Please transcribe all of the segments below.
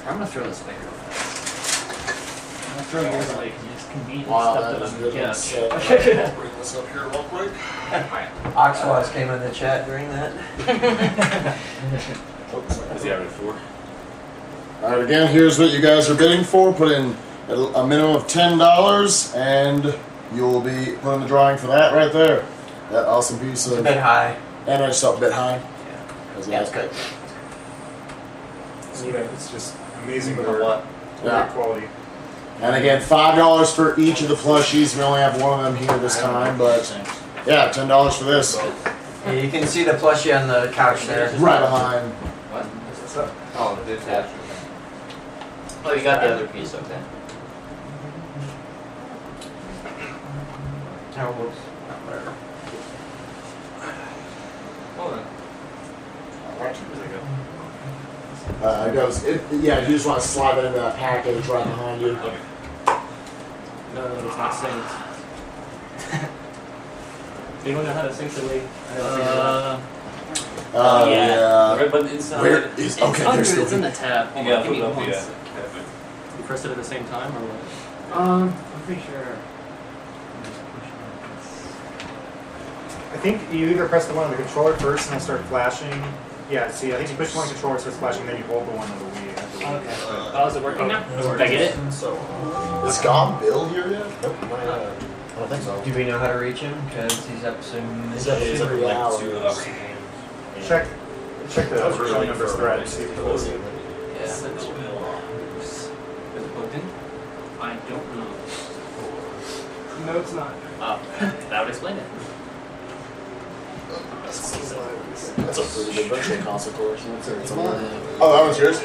I'm gonna throw this away real fast. I'm gonna throw yours away because you just conveniently Wow, stuffed that it is on the really couch. sick. Bring this up here real quick. Oxwise came in the chat during that. Is he average 4? Alright, again, here's what you guys are bidding for. Put in a minimum of $10, and you'll be put in the drawing for that right there. That awesome piece It's a of. bit high. And I just felt a bit high. Yeah, it's good. It's just amazing For work. what? Yeah. Quality. And again, $5 for each of the plushies. We only have one of them here this time, but yeah, $10 for this. Yeah, you can see the plushie on the couch there. Right behind. What? What's up? Oh, this yeah. Oh, you got the other piece, okay. Oh, whoops. Whatever. Hold on. It goes. Yeah, you just want to slide that into that package right behind you. Okay. No, it's not synced. Anyone know how to sync the lead? Yeah. The red button inside. Where is? It's Okay, under, there's it's in still. the tab. You Hold gotta on, give put me it up, one yeah. sec. You pressed it at the same time or what? I'm pretty sure. I think you either press the one on the controller first and it'll start flashing. Yeah, see, I think you push one controller, it starts flashing, then you hold the one on the Wii. Okay. Oh, is it working now? Did I get it? Is Gone Bill here yet? Nope, I don't think so. Do we know how to reach him? Because he's up soon. He's up He's to up like hours. 2 hours. Yeah. Check the That was really phone number for thread. See if it goes in. Yeah. Is it plugged in? I don't know. No, it's not. Oh, that would explain it. That's a pretty good virtual console collection. It's on the- Oh, that one's yours?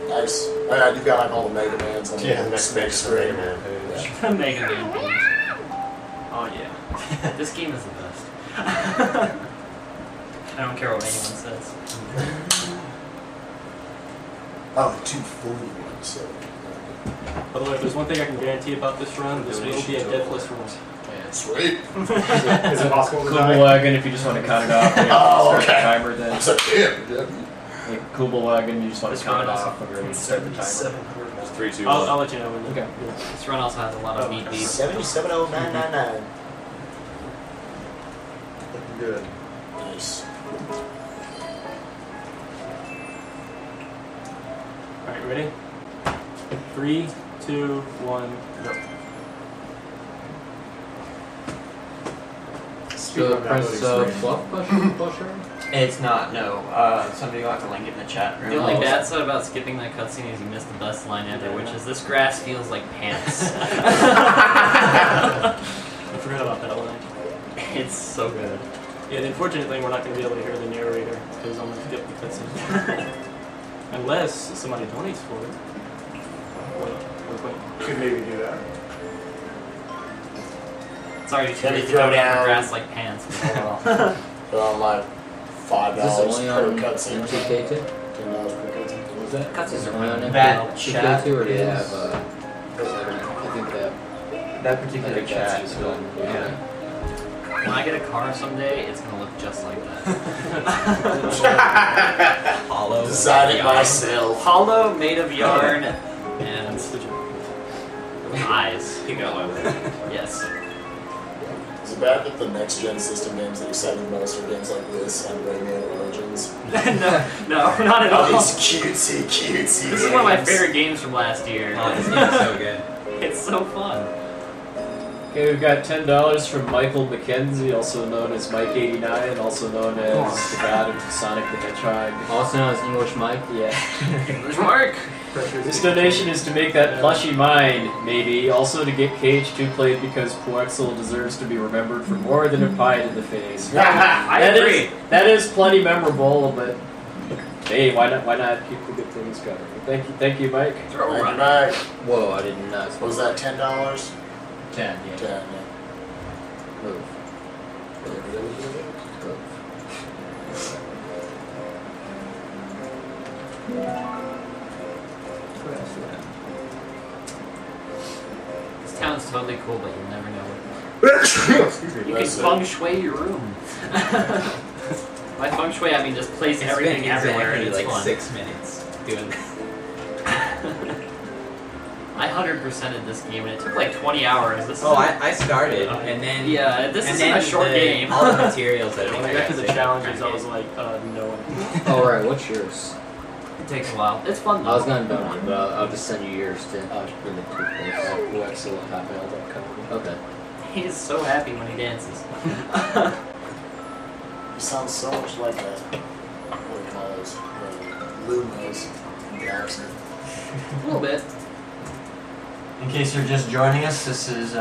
Nice. Oh, yeah, you've got like all the Mega Mans on Yeah, the next big screen. Man. The Mega Man games. Oh yeah. This game is the best. I don't care what anyone says. Oh, the 240 one, so. By the way, if there's one thing I can guarantee about this run, this will be a deathless run. Sweet. Is it possible to Kubel die? wagon, if you just want to cut it off, you Oh, start okay. the timer then. I said, damn. Like Kubel wagon, you just want This to cut run it also off and ready to start the timer. 3, 2, I'll let you know when. Okay. This run also has a lot of neat beats. 770999. Looking good. Nice. All right, ready? 3, 2, 1, go. So press fluff pusher? It's not, no. Somebody will have to link it in the chat room. The only bad side about skipping that cutscene is you missed the best line ever, which is this grass feels like pants. I forgot about that line. It's so good. Yeah, the unfortunate thing, we're not going to be able to hear the narrator because I'm going to skip the cutscene. Unless somebody donates for it. Wait. Could maybe do that. It's already Can we too throw down- grass like pants. They're on like $5 Is this only per on cutscene. MTK2? $10 per cutscene. What was that? Cutscenes are Only on fun. That MTK2 or do they chat have, is- I think they have. That I particular think chat that's is still. yeah. When I get a car someday, it's gonna look just like that. Hollow. Design it myself. Hollow, made of yarn, and eyes. He got one. Yes. Is it bad that the next gen system games that excite me most are games like this and Rayman Origins? no, not at Oh, all. these cutesy This is one of my favorite games from last year. Oh, this game is so good. It's so fun. Okay, we've got $10 from Michael McKenzie, also known as Mike89, also known as the god of Sonic the Hedgehog. Also known as English Mike. Yeah. There's Mark. This donation is to make that plushie mine, maybe. Also to get KH2 played because Puexel deserves to be remembered for more than a pie to the face. I agree. That is plenty memorable, but hey, why not keep the good things going? Thank you, Mike. Throw a Right run. back. Whoa, I did not expect What was that, $10? 10, yeah. 10, yeah. Move. This town's totally cool, but you'll never know it. Excuse me. You can feng shui your room. By feng shui, I mean just place everything everywhere and it's like fun. 6 minutes doing that. I 100%ed this game and it took like 20 hours. This Oh, is I started, and then yeah, this and isn't then a short game. All the materials that When I got to the challenges, I was like, no. Alright, what's yours? It takes a while. It's fun I though. was gonna donate, but I'll just send you yours too. Really quick. Wexel@hotmail.com. Okay. He's so happy when he dances. You sound so much like that. What do you call those? Lumos. Galaxy. A little bit. In case you're just joining us, this is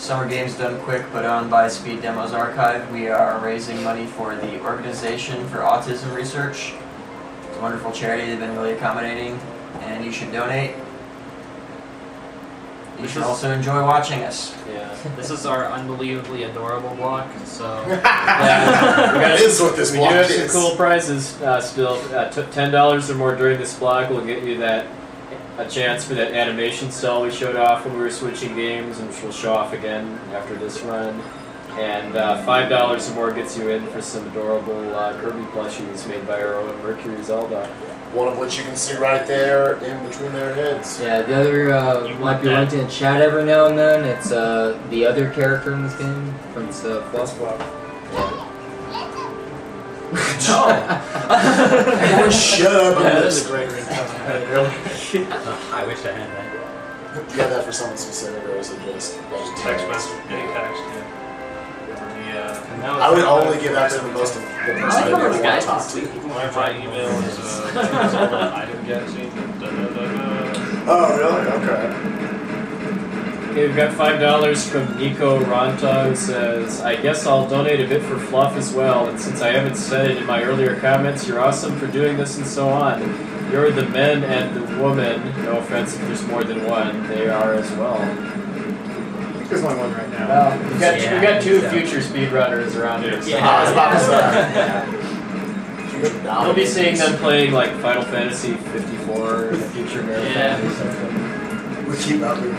Summer Games Done Quick, put on by Speed Demos Archive. We are raising money for the Organization for Autism Research. It's a wonderful charity. They've been really accommodating, and you should donate. You should also enjoy watching us. Yeah. This is our unbelievably adorable block, so... That is what this We do block have some is. cool prizes still. $10 or more during this block will get you a chance for that animation cell we showed off when we were switching games, and which we'll show off again after this run. And $5 or more gets you in for some adorable Kirby plushies made by our own Mercury Zelda. One of which you can see right there in between their heads. Yeah, the other might be linked in chat every now and then. It's the other character in this game. Prince Fluff. Yeah. Everyone shut up. Yeah, and that's listen. a great ringtone. Really? I wish I had that. You got that for someone specific, or is it just Text message, getting text, yeah. I would only give that to the most the person I like how I much want guys to talk can to. sleep. My email is item guessing. Oh, really? Okay. Okay, we've got $5 from Nico Ronta, who says, I guess I'll donate a bit for Fluff as well, and since I haven't said it in my earlier comments, you're awesome for doing this and so on. You're the men and the woman, no offense if there's more than one, they are as well. There's only one right now. Well, we've got two future speedrunners around here. So I was about to say. you'll be seeing them playing like Final Fantasy 54 in the future marathon or something. We keep up with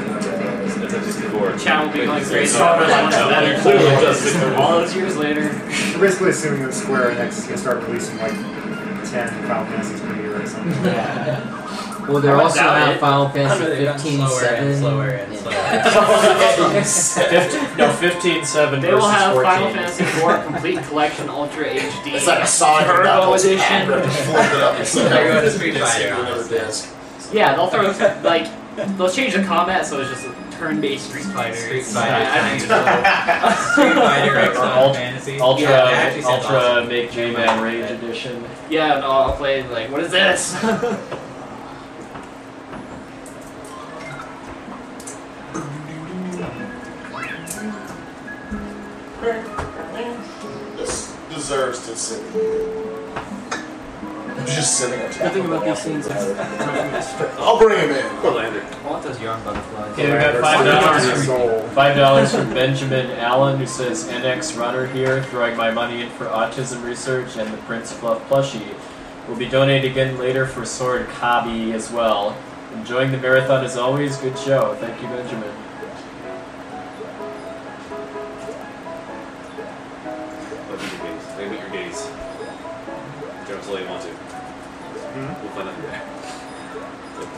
That's a 64. Chat will be like great. Just All those years later. We're basically assuming that Square Enix is going to start releasing like 10 Final Fantasies per year or something. Yeah. Well, they're I also doubt out it. Final Fantasy They've gotten 15-7. slower and slower. 15-7 They will versus have 14. Final Fantasy IV Complete Collection Ultra HD. It's like a Sonic Turbo Knuckles Edition. pack, just flip it up and set They're it going to up. Street It's Fighter on another this. disc. Yeah, they'll throw like they'll change the combat so it's just a turn-based Street Fighter. Street It's- Fighter. I- Street Fighter X Or Final Fantasy. Ultra, Yeah, that actually sounds Ultra awesome. Make J-Man Rage Edition. Yeah, no, I'll play like, what is this? This deserves to sit here. Just sitting on top. Good thing about these scenes is I'll bring him in. I want those yarn butterflies. Okay, we got $5 from Benjamin Allen, who says, NX Runner here, throwing my money in for autism research and the Prince Fluff plushie. We'll be donating again later for Sword Hobby as well. Enjoying the marathon as always. Good show. Thank you, Benjamin. Limit your gaze. Don't until you want to. We'll find out there.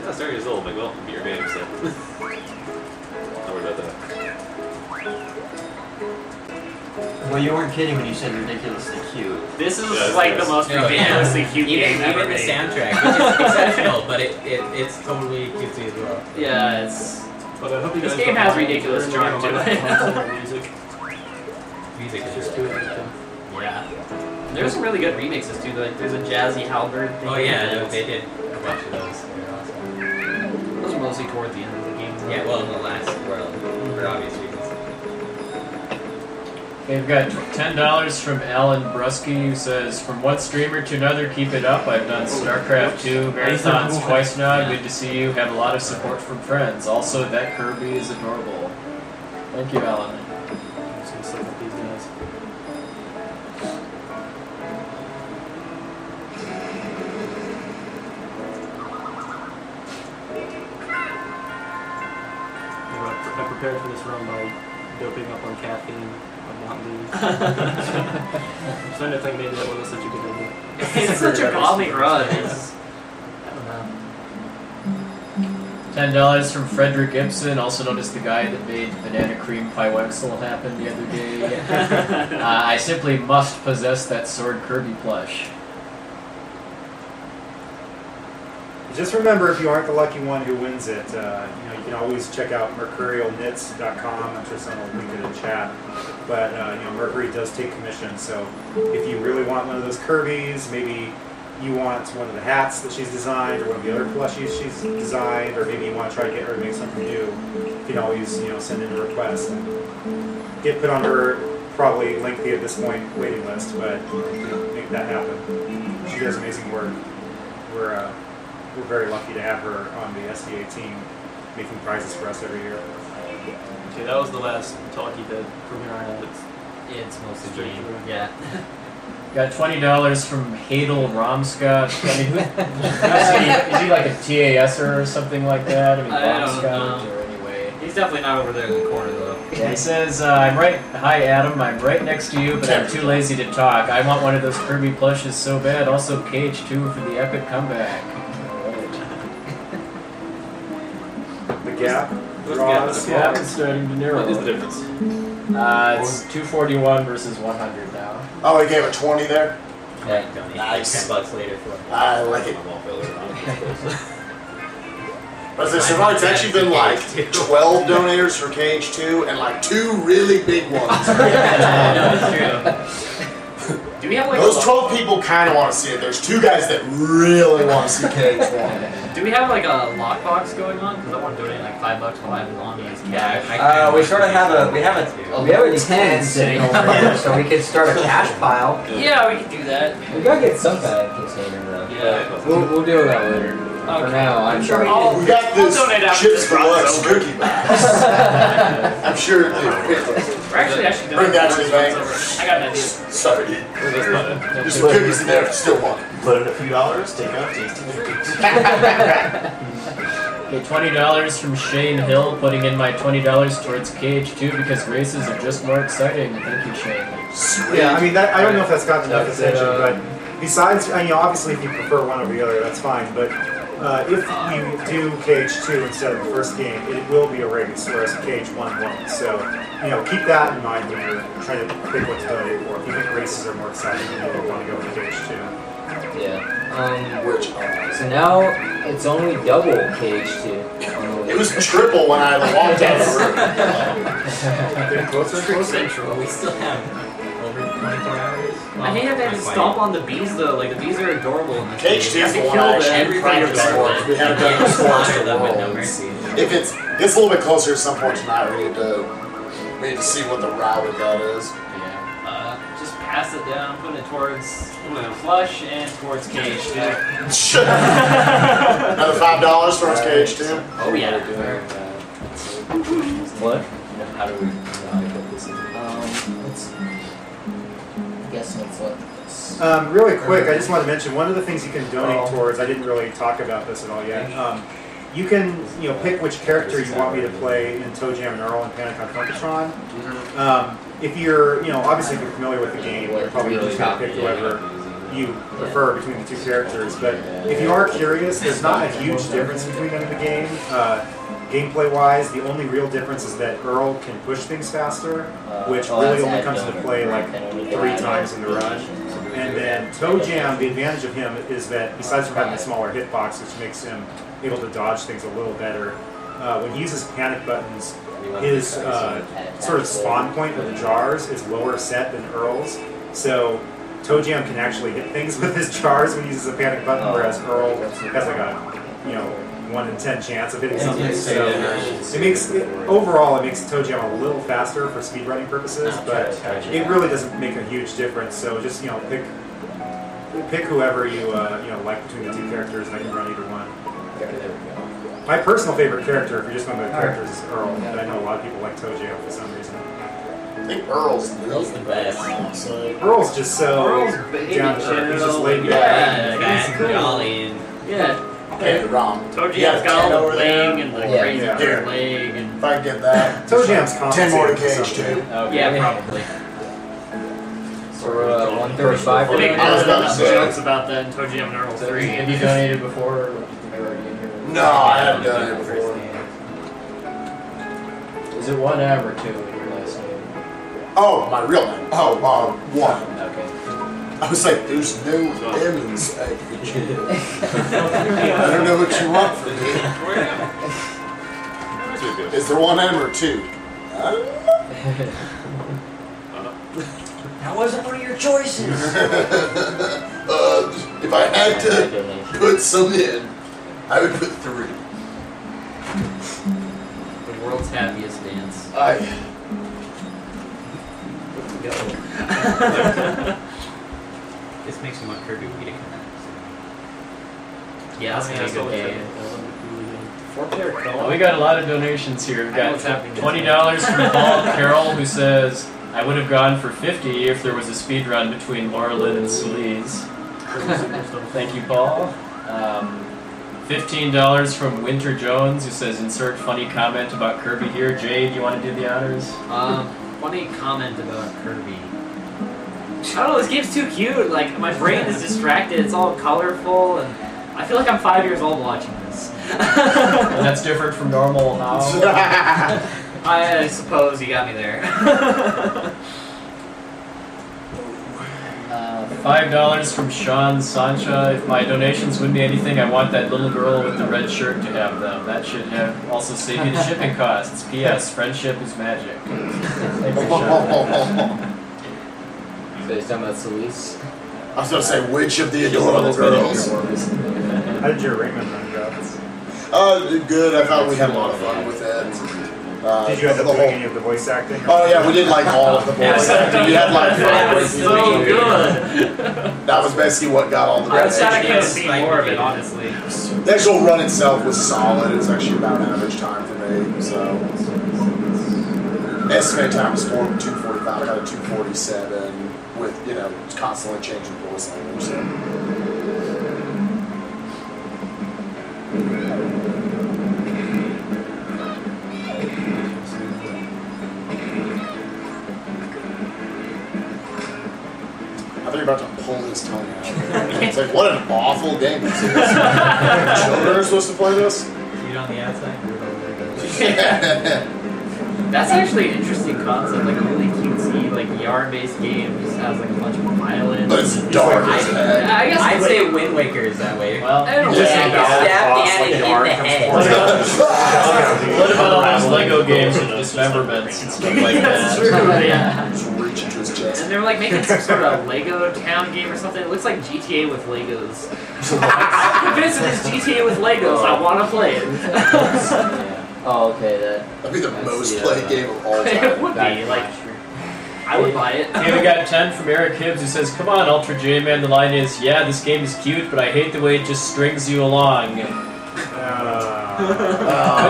Yeah, 30 years old. Like, well, beat your game, so. Don't worry about that. Well, you weren't kidding when you said ridiculously cute. This is Yes, like yes. the most No, ridiculously cute game ever Even the made. soundtrack, which is exceptional, but it's totally cutesy as well. Yeah, it's But I hope you This guys game don't has mind ridiculous hearing charm about to it. the music. Music It's is just really too good. interesting. yeah. There's some really good remixes too. Like there's a jazzy halberd thing. Oh yeah, no, they did a bunch of those. They're awesome. Those were mostly towards the end of the game. though. Yeah, well, in the last world, for obvious reasons. Okay, we've got $10 from Alan Brusky, who says, from one streamer to another, keep it up. I've done StarCraft 2 marathons twice now. Yeah. Good to see you. Have a lot of support from friends. Also, that Kirby is adorable. Thank you, Alan. I'm just gonna suck up these guys. I prepared for this run by doping up on caffeine of Mountain Dew. I'm starting to think maybe that wasn't such a good idea. It's such a godly run. It's, I don't know. $10 from Frederick Gibson, also known as the guy that made Banana Cream Pie Wexel happen the other day. I simply must possess that Sword Kirby plush. Just remember, if you aren't the lucky one who wins it, you know, you can always check out mercurialknits.com. I'm sure someone will link it in chat. But you know, Mercury does take commission, so if you really want one of those Kirby's, maybe you want one of the hats that she's designed, or one of the other plushies she's designed, or maybe you want to try to get her to make something new, you can always, you know, send in a request and get put on her probably lengthy at this point waiting list, but you can make that happen. She does amazing work. We're very lucky to have her on the SDA team, making prizes for us every year. Okay, that was the last talkie bid from here on out. It's mostly Straight game. through. Yeah. Got $20 from Hadel Romscott. I mean, is he like a TASer or something like that? I mean, I don't Romscott, know. or anyway. He's definitely not over there in the corner though. Yeah, he says, I'm right. Hi, Adam. I'm right next to you, but I'm too lazy to talk. I want one of those Kirby plushes so bad. Also, KH2 for the epic comeback. The gap What's draws. the gap? Yeah, it's starting to narrow. What is the difference? It's 241 versus 100 now. Oh, he gave a 20 there? Yeah, Tony. Nice. $10 later for it. I like it. I'm all filler. But there's it's actually been like 12 donators for KH2 and like 2 really big ones. Do we have like Those 12 people kind of want to see it. There's 2 guys that really want to see KH1. Do we have like a lockbox going on? Because I want to donate like $5 while I have it on me as cash. We sort of have a 10 sitting over here, so we could start a cash pile. Yeah, we can do that. We gotta get some kind of container though. Yeah. We'll deal with that later. For now, I'm sure. We got this donate after chips this for round's Lux over. cookie box. I'm sure. We're actually donate. Bring that to the bank. I got an idea. Sorry. There's some cookies in there if you still want it. Put in a few dollars, take out tasty cookies. Okay, $20 from Shane Hill, putting in my $20 towards KH2 because races are just more exciting. Thank you, Shane. Sweet. Yeah, I mean, that, I don't know if that's gotten enough That's it, attention, but besides, you know, obviously if you prefer one over the other, that's fine, but if you do KH2 instead of the first game, it will be a race, whereas KH1 won't. So, you know, keep that in mind when you're trying to pick what to donate for. If you think races are more exciting, then you want to go with KH2. Yeah. Which So now it's only double KH2. it was triple when I walked out of the room. Getting closer and closer. Central. We still have over 24 hours. I hate having to stomp on the bees though. Like the bees are adorable in this game. KH2 You have is to the one kill I them actually every practiced time for. We haven't done this for slaughter them with no worlds. mercy. If it's a little bit closer at some point tonight, we need to see what the route of that is. Just pass it down, put it towards flush and towards KH2. Another $5 towards KH2. Oh yeah. What? How do we put this in? Let's. I guess let's let this. Really quick, I just want to mention one of the things you can donate towards. I didn't really talk about this at all yet. You can, you know, pick which character you want me to play in Toe Jam and Earl and Panic on Funkatron. If you're, you know, obviously if you're familiar with the game, you're probably just going to pick whoever you prefer between the 2 characters. But if you are curious, there's not a huge difference between them in the game. Gameplay-wise, the only real difference is that Earl can push things faster, which really only comes into play like 3 times in the run. And then Toe Jam, the advantage of him is that besides from having a smaller hitbox, which makes him able to dodge things a little better, when he uses panic buttons, his sort of spawn point with the jars is lower set than Earl's. So Toe Jam can actually hit things with his jars when he uses a panic button, whereas Earl has like a, you know, 1 in 10 chance of hitting something. So overall it makes Toe Jam a little faster for speedrunning purposes, but it really doesn't make a huge difference. So just, you know, pick whoever you you know, like between the 2 characters, and I can run either one. My personal favorite character, if you're just going by the characters, is Earl, but I know a lot of people like Toe Jam for some reason. I think Earl's Earl's the best. Earl's just so Earl's down to earth. He's just laid back. Yeah, he's jolly and Yeah. Okay, wrong. Toe Jam's got all the bling and the crazy Yeah. third leg and If I can get that. Toe Jam's 10 more to compensating for KH2. something. yeah, probably. So we're 135 for Big I was about to say. jokes about that in Toe Jam and Earl 3. Have you donated before? Or do you think you're already in here? No, I haven't done it before. it 1M or 2 in your last name? Oh, my real name. Oh, 1. Okay. I was like, there's no M's. I don't know what you want from me. Is there 1M or 2? I don't know. That wasn't one of your choices. If I had to put some in, I would put 3. The world's happiest dance. Go. This makes me want Kirby to come out. Yeah, that's gonna be a good game. Well, we got a lot of donations here. We've I know got what's happening. $20 from Paul Carroll, who says, I would have gone for 50 if there was a speed run between Laurelin and Sleaze. Thank you, Paul. $15 from Winter Jones, who says, insert funny comment about Kirby here. Jay, do you want to do the honors? Funny comment about Kirby. I don't know, this game's too cute. Like, my brain is distracted. It's all colorful, and I feel like I'm 5 years old watching this. And that's different from normal how? I suppose you got me there. $5 from Sean Sancha. If my donations wouldn't be anything, I want that little girl with the red shirt to have them. That should have also save you the shipping costs. P.S. Friendship is magic. Thank you, Sean. So he's talking about Celise? I was going to say, which of the adorable girls? How did your Raymond run go? Good. I thought we had a lot of fun with it. Did you end up doing any of the voice acting? Oh yeah, we did like all of the voice acting. We had like 5 That was voices. so good. That was basically what got all the I was best. trying to see more of it, honestly. The actual run itself was solid. It was actually about average time for me. So estimated time was 2:45. I got a 2:47 with constantly changing voice language. So. I thought you were about to pull his tongue out. It's like, what an awful game this is. Children are supposed to play this? You on the outside? That's actually an interesting concept, like a really cutesy, like yard-based game. Just has like a bunch of violence. But it's dark as heck. I guess I'd say Wind Waker is that way. Well, I don't know. Just Yeah. stab Danny in the head. what about all those Lego games with dismemberments and stuff like That's that? true, yeah. Just reach into his chest. And they're like making some sort of Lego town game or something. It looks like GTA with Legos. I'm convinced of this GTA with Legos. I want to play it. Oh, okay, That'd be the That's most the, played game of all It time. would be like I would buy it. Okay, we got 10 from Eric Hibbs, who says, come on, Ultra J-Man, the line is, yeah, this game is cute, but I hate the way it just strings you along. Put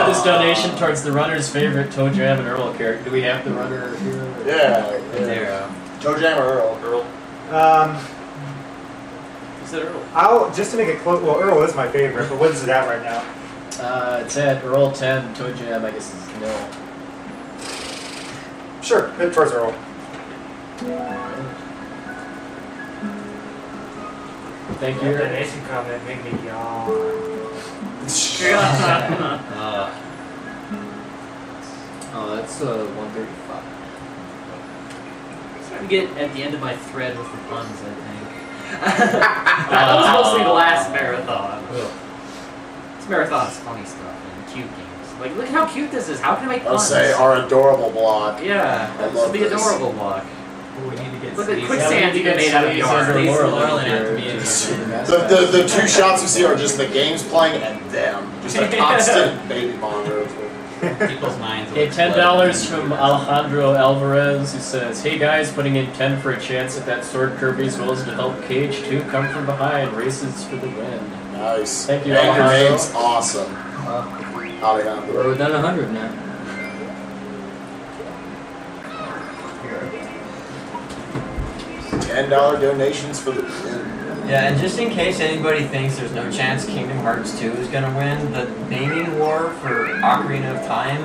this donation towards the runner's favorite Toe Jam and Earl character. Do we have the runner here? Yeah. There. Toe Jam or Earl? Earl. You said Earl. I'll just to make it close. Well, Earl is my favorite, but what is it at right now? It's at Earl 10, Toe Jam, I guess is no. Sure, hit it towards Earl. Thank you. donation comment made me yawn. Oh, that's 135. I'm get at the end of my thread with the puns, I think. That was mostly the last marathon. This marathon's funny stuff and cute games. Like, look how cute this is. How can I make I'll puns? say our adorable block. Yeah, I that's love the this. adorable block. We need to get Look at Sleaze. quicksand you can made out of yarn. Sleaze Laurel and Laurel in and have to here. be in here. The two shots we see are just the games playing and them. Just a constant baby monitor. People's minds. Okay, $10 from Alejandro Alvarez, who says, hey guys, putting in 10 for a chance at that sword Kirby as well as to help Cage 2 come from behind, races for the win. Nice. Thank you, And your Alejandro. name's awesome. Alejandro. We're within 100 now. $10 donations for the win. Yeah, and just in case anybody thinks there's no chance Kingdom Hearts 2 is going to win, the naming war for Ocarina of Time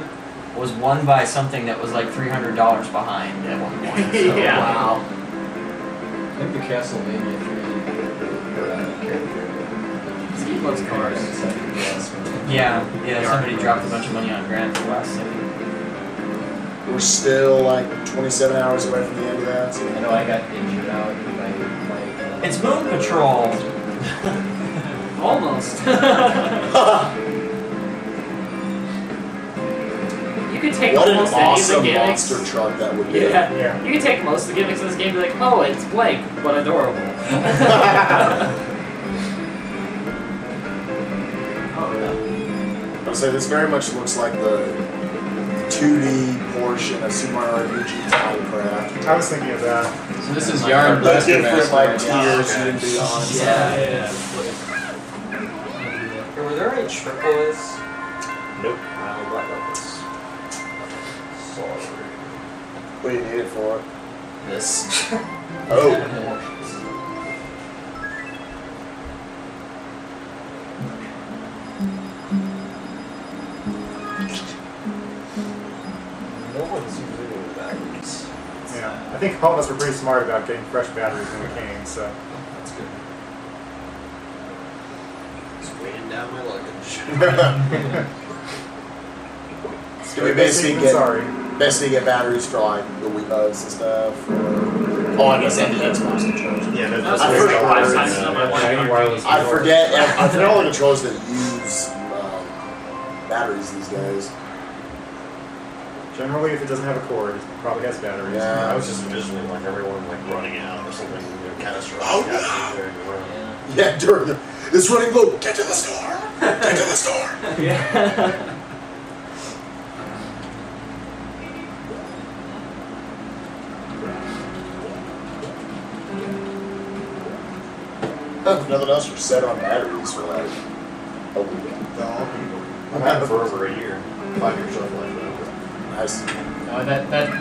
was won by something that was like $300 behind at one point. So, Yeah. Wow. I think the Castlevania 3 Steve loves cars. Yeah, somebody dropped a bunch of money on Grand for last second. we're still like 27 hours away from the end of that. So. I know I got injured out in my It's Moon Patrol. Almost. You could take What an almost awesome any of the gimmicks. monster truck that would be. Yeah. You could take most of the gimmicks in this game and be like, oh, it's Blake, but adorable. I would say this very much looks like the 2D portion of Super Mario RPG Timecraft. I was thinking of that. So this is Yarn The Blaster different Master. like right? tiers okay. and beyond. Yeah. Were there any triples? Nope. I'll let this. What do you need it for? This. Oh. No one's using the batteries. Yeah, I think all of us were pretty smart about getting fresh batteries when we came, so. That's good. Just weighing down my luggage. Do we basically Sorry. get batteries for like the Wii Buds and stuff? Or, oh, I guess and the Xbox controllers. Yeah, That's I the forget- first last time someone won any an wireless arcade. I forget all the controllers that use batteries these days. Generally, if it doesn't have a cord, it probably has batteries. Yeah. I was just envisioning like everyone like running out or something, catastrophic. Oh, Yeah, during the, it's running low. Get to the store. Get to the store. Yeah. Nothing else, you're set on batteries for like a week. I've had it for over a year. 5 years shelf life. Nice.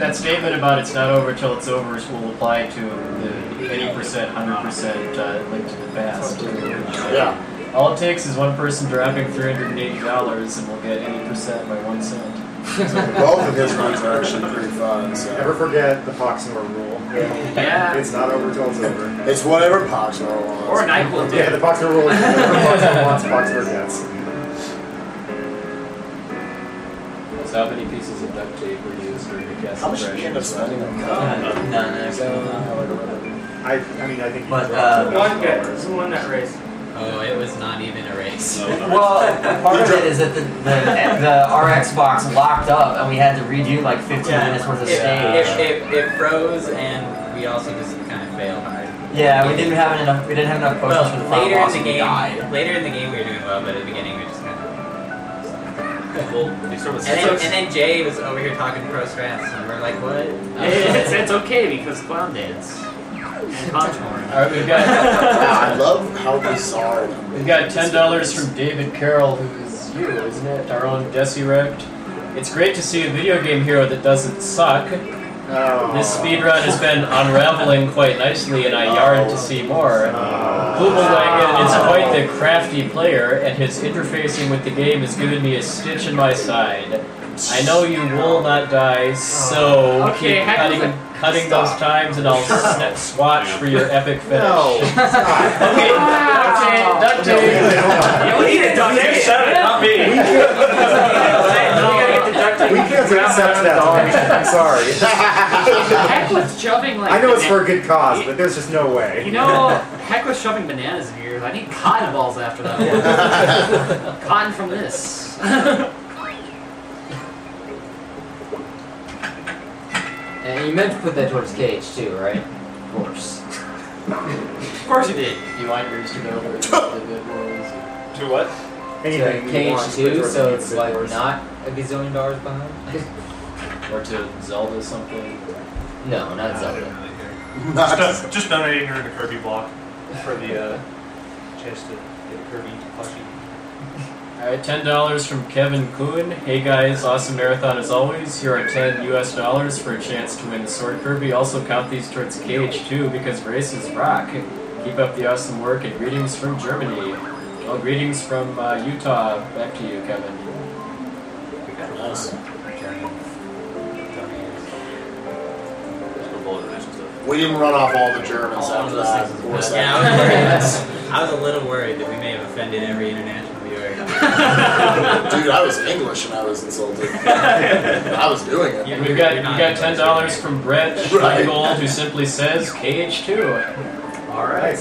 That statement about it's not over till it's over will apply to the 80%, 100% link to the past. Yeah. All it takes is one person dropping $380 and we'll get 80% by 1 cent. Both of his runs are actually pretty fun. So. Never forget the Poxnor rule. Yeah. It's not over till it's over. It's whatever Poxnor wants. Or NyQuil too. Yeah, the Poxnor rule is whatever Poxnor wants, Poxnor gets. So how many pieces of duct tape were used during the cast How much did you end up spending on that? None, actually. I mean, I think you But, dropped Who won that race? Oh, it was not even a race. Well, part of it is that our Xbox locked up and we had to redo like 15 minutes worth of stage. It froze, and we also just kind of failed hard. Yeah, we didn't have enough potions for the final later boss in and the we game, died. later in the game we were doing well, but at the beginning we just kind of. Well, you start with And then Jay was over here talking pro strats, and we're like, what? It's okay because clown dance and contour. Alright, I love how bizarre. we've got $10 from David Carroll, who is you, isn't it? Our own Desirect. It's great to see a video game hero that doesn't suck. This speedrun has been unraveling quite nicely, and I yearn to see more. Klugelwagen is quite the crafty player, and his interfacing with the game has given me a stitch in my side. I know you will not die, so Okay, keep cutting those times, and I'll swatch for your epic finish. No. Okay, duct tape. We need a duct tape. Not me. We can't accept that. I'm sorry. Heck with shoving like. I know it's for a good cause, but there's just no way. You know, heck with shoving bananas in your ears. I need cotton balls after that one. Cotton from this. And you meant to put that towards Cage too, right? Of course. Of course you did. You want yours to go where the good was? To what? Anything To you want, Cage put too, towards so the it's big like horse. not a gazillion dollars behind. Or to Zelda something? No, not Zelda. Just donating her to Kirby block for the chance to get Kirby plushie. Alright, $10 from Kevin Kuhn. Hey guys, awesome marathon as always. Here are $10 US for a chance to win the Sword Kirby. Also count these towards Cage too, because races rock. Keep up the awesome work, and greetings from Germany. Well, greetings from Utah. Back to you, Kevin. Nice. There's no bullet donation stuff. We didn't run off all the Germans All of after those that. things. Or Yeah, I was a little worried that we may have offended every international viewer. Dude, I was English and I was insulted. I was doing it. You got $10 from Brett Scheingold, who simply says KH2. All right.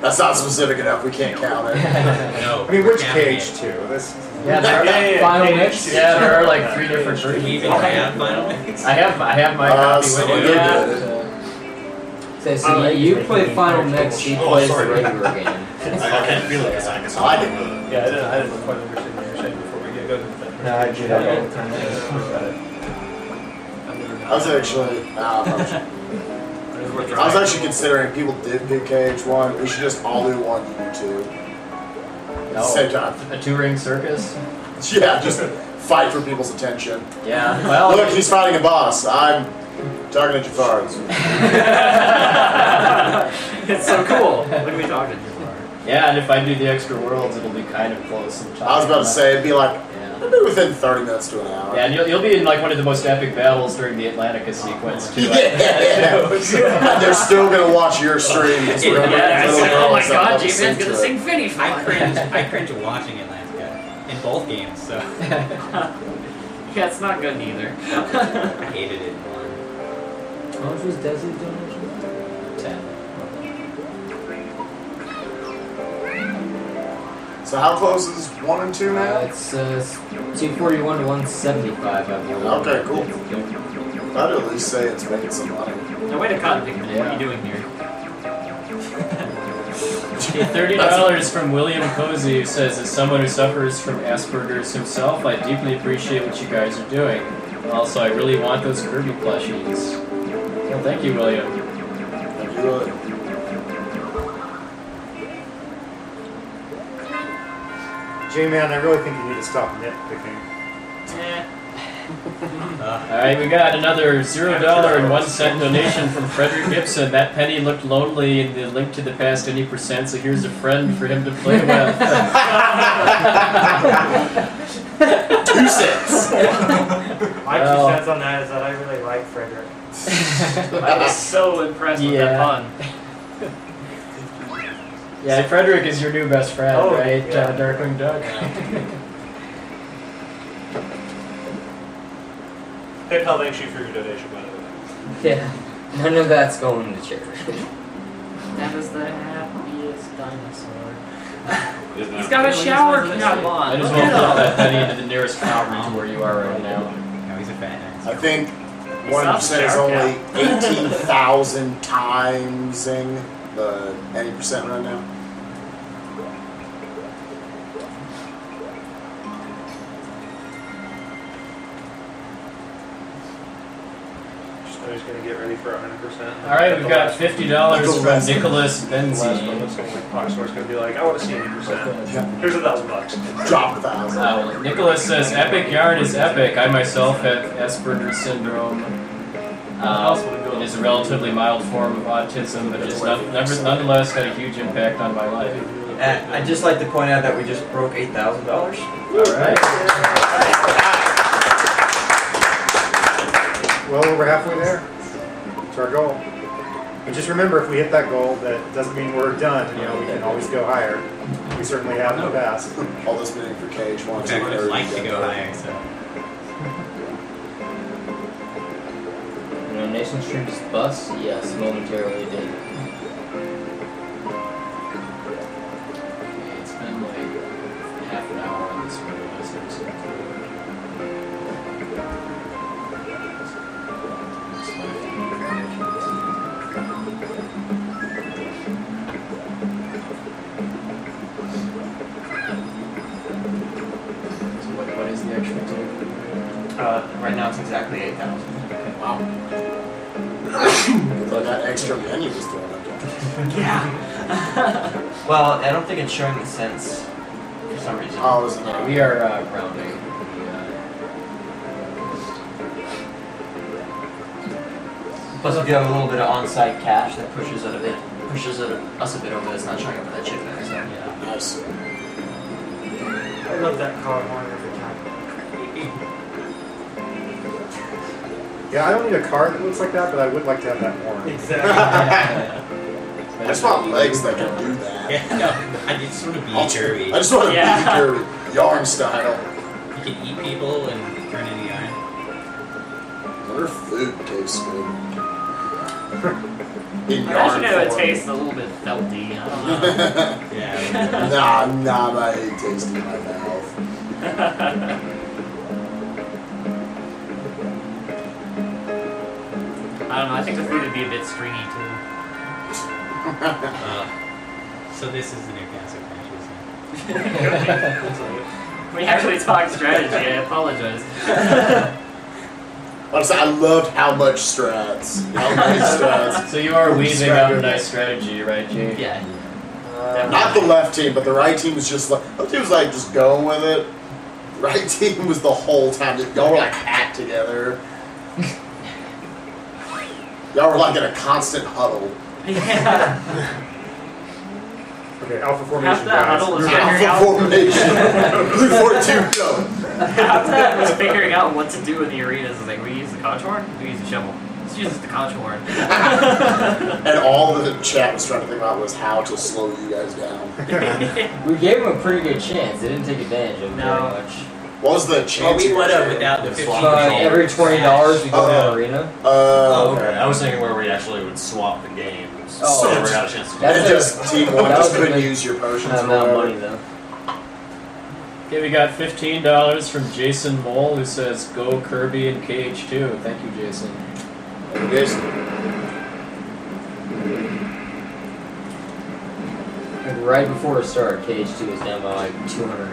That's not specific enough. We can't count it. No. I mean, which KH2? This. Yeah, there are final mix. Yeah, there are like 3 different Do we versions. even have final mix? I have my copy so with you're you. good. So you play final mix, he plays the regular game. I can't feel it because I guess I can. Yeah, I didn't quite understand what you were saying before we get going. No, I do that all the time. I was actually considering people did pick KH1. We should just all do one, you do two. At the same time. A touring circus. Yeah, just fight for people's attention. Yeah. Well, Look, he's fighting a boss. I'm talking to Jafar's. It's so cool. What are we talking about? yeah, and if I do the extra worlds, it'll be kind of close. I was about to say, it'd be like, Yeah. it'd be within 30 minutes to an hour. Yeah, and you'll be in like one of the most epic battles during the Atlantica sequence too. Yeah. And they're still gonna watch your stream. It's really Yeah, little oh my girls that god, love to J-Man's to gonna it. sing Finny. I cringe watching Atlantica in both games, so. Yeah, it's not good neither. I hated it in one. How much was Desi doing? 10. So how close is 1 and 2 now? It's 241 to 175, I believe. Okay, cool. I'd at least say it's making some money. Now wait a cotton pigment. What are you doing here? $30 from William Cozy, who says, as someone who suffers from Asperger's himself, I deeply appreciate what you guys are doing. Also, I really want those Kirby plushies. Well, thank you, William. Thank you, William. J-Man, I really think you need to stop nitpicking. Alright, we got another $0.01 donation from Frederick Gibson. That penny looked lonely in the link to the past any percent, so here's a friend for him to play with. 2 cents. My 2 cents on that is that I really like Frederick. I was so impressed with that pun. Yeah, Frederick is your new best friend, Oh, right, yeah. Darkwing Duck? PayPal thanks you for your donation, by the way. Yeah, none of that's going to charity. That is the happiest dinosaur. Isn't He's that- got a shower I cap on. just want to put that penny into the nearest fountain to where you are right now. No, he's a fat I think He 1% stopped is shower only 18,000 timesing the any percent right now. Just know he's going to get ready for 100%. Alright, we've got $50 from Nicholas The last one Benzi. looks like Poxmore's going to be like, I want to see 80%. Here's $1,000. Drop 1,000. Nicholas says, epic yarn is epic. I myself have Asperger's syndrome. It is a relatively mild form of autism, but just nonetheless had a huge impact on my life. I'd just like to point out that we just broke $8,000. Alright. Well, we're halfway there. It's our goal. But just remember, if we hit that goal, that doesn't mean we're done. You know, we can always go higher. We certainly have in the past. All this meeting for KH1. In fact, I would like to go higher, so. You know, Nation Stream's bus? Yes, momentarily did. It's been like half an hour on this video. What is the extra take? Right now it's exactly 8,000. Wow. But that extra menu was thrown up. Yeah. Well, I don't think it's showing the cents for some reason. Oh, is it not? We are rounding. Plus, we do have a little bit of on-site cash that pushes us a bit over that's not showing up with that chip there. So Yeah. Nice. I love that car horn every time. Yeah, I don't need a car that looks like that, but I would like to have that horn. Exactly. I just want legs that can do that. Yeah, no, I just want to be I Kirby. just want to Yeah. be Kirby. Yarn style. You can eat people and turn into yarn. Their food tastes good. In I yarn imagine it would form. taste a little bit felty. I don't know. Yeah. Nah, I hate tasting in my mouth. I don't know. I think the food would be a bit stringy too. So this is the new Castle We actually talked strategy. I apologize. Honestly, I loved how much strats. How many strats. So you are weaving up a nice strategy, right, Jay? Yeah. Not the left team, but the right team was just like, the left team was like just going with it. The right team was the whole time. Y'all were like hacked together. Y'all were like in a constant huddle. Yeah. Okay, Alpha Half formation, that guys. huddle was figuring Alpha out. formation. Blue 42, go. Half that was figuring out what to do in the arenas. It's like, we use the conch horn, we use the shovel. Let's use the conch horn. And all the chat was trying to think about was how to slow you guys down. We gave him a pretty good chance. They didn't take advantage of it No. very much. What was the chance? Well, we you would have guys without the did? 15 Every $20 we go to an arena. Oh, okay. Okay. I was thinking where we actually would swap the games. Oh. So never got a chance to do That's And that. just team one that just was a couldn't big use your potions or amount of whatever. money though. Okay, we got $15 from Jason Mole who says go Kirby and KH2. Thank you, Jason. Jason. Like right before it started, KH2 was down by like $200.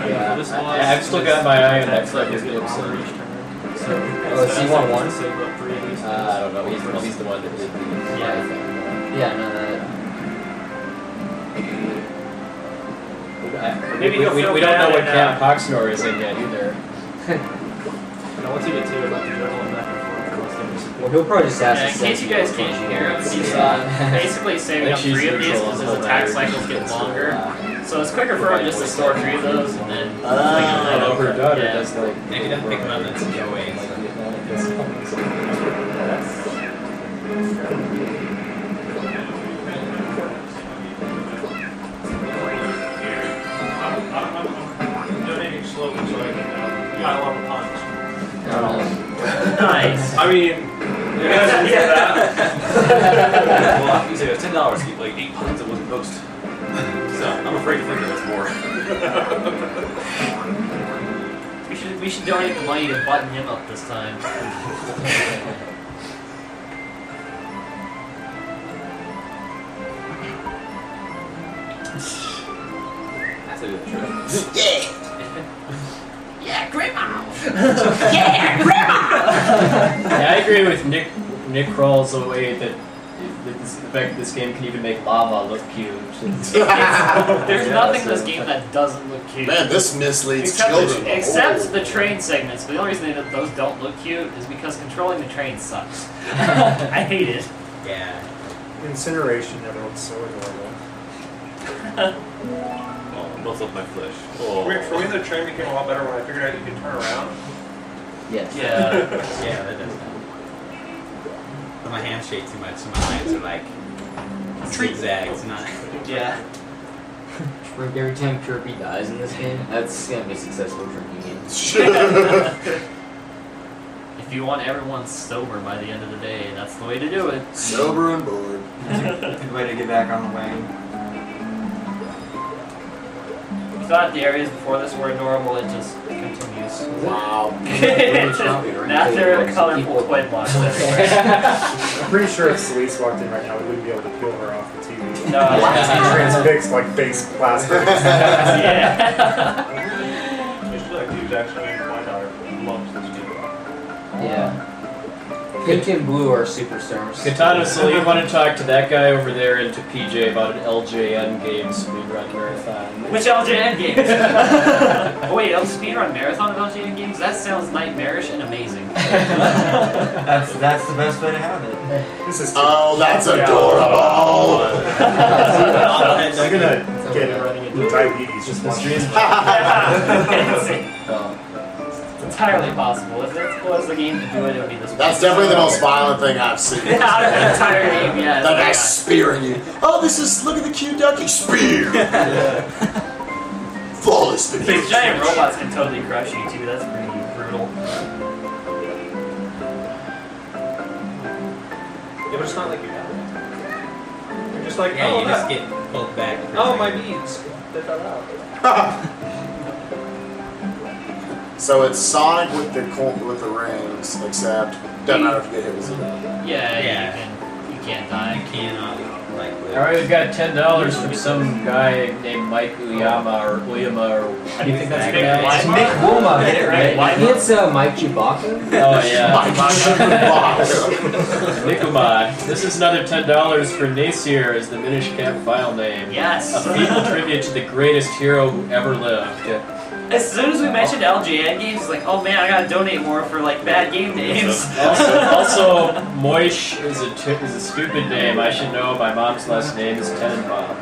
Yeah, This I've still got my eye on that cycle fucking get episode. longer each turn. So, Oh, is he won one? Save up 3 of these. I don't know. He's the one that did the Yeah. thing. Yeah, no, Maybe he'll we feel don't know bad what and, Camp Poxnor is in yet either. Now, once you get 2 about the juggling back and forth for most damage support. well, he'll probably just ask Yeah, us in case you guys can't hear him, he's basically saving up 3 of these because his attack cycles get longer. So it's quicker for him just to store 3 of those and then Oh, her daughter Yeah. does like. If you don't pick them up, that's no way. I'm donating slowly so I can pile up punch. Nice. I mean, you guys can do that. Well, you said it was $10 to get like 8 puns at one post. So I'm afraid to think that it's more. We should donate the money to button him up this time. That's a good trick. Yeah, grandma. Yeah, I agree with Nick Kroll's the way that the fact that this game can even make lava look cute. There's nothing in this game that doesn't look cute. Man, this misleads children. Except the train segments. But the only reason that those don't look cute is because controlling the train sucks. I hate it. Yeah. Incineration never looked so adorable. Oh, melts up my flesh. Oh. For me, the train became a lot better when I figured out you could turn around. Yes. Yeah. Yeah, that does help. But my hands shake too much, so my lines are like zigzags, not. Yeah. Like every time Kirby dies in this game, that's gonna be a successful drinking game. If you want everyone sober by the end of the day, that's the way to do it. Sober and bored. Good way to get back on the wagon. You thought the areas before this were adorable, it just continues. Wow. Now there are colorful toy blocks everywhere. I'm pretty if Celeste walked in right now, we wouldn't be able to peel her off the TV. No, Transfixed like face plastic. yeah. Just like these actually make my daughter loves this game. Yeah. Pink and blue are superstars. Katana, so you want to talk to that guy over there and to PJ about an LJN game speedrun marathon. Which LJN games? Oh wait, speedrun marathon of LJN games? That sounds nightmarish and amazing. That's the best way to have it. This is Oh, that's adorable. I'm gonna get diabetes just watching it. It's entirely possible. If it was the game to do it, it would be this. That's definitely the most violent thing I've seen. Out of the entire game, yeah. That guy's spearing you. Oh, this is, look at the cute ducky. Spear! Flawless These victory. giant robots can totally crush you too. That's pretty brutal. Yeah, but it's not like you die. You're just like, Yeah, oh, you just get pulled back. oh, my beads. They fell out. So it's Sonic with the rings, except doesn't matter if you get hit with zero. Yeah. You can't die. You cannot, like, live. Alright, we've got $10 from some guy named Mike Uyama or how do you think that's pronounced? It's Mick Woolma, get it right. Why Maybe it's Mike Chewbacca? Oh yeah. Mike Nikuma. This is another $10 for Nasir as the Minish Cap file name. Yes. A feeble tribute to the greatest hero who ever lived. As soon as we mentioned LJN games, it's like, oh man, I gotta donate more for like bad game names. Also, Moish is a stupid name. I should know. My mom's last name is Tenenbaum.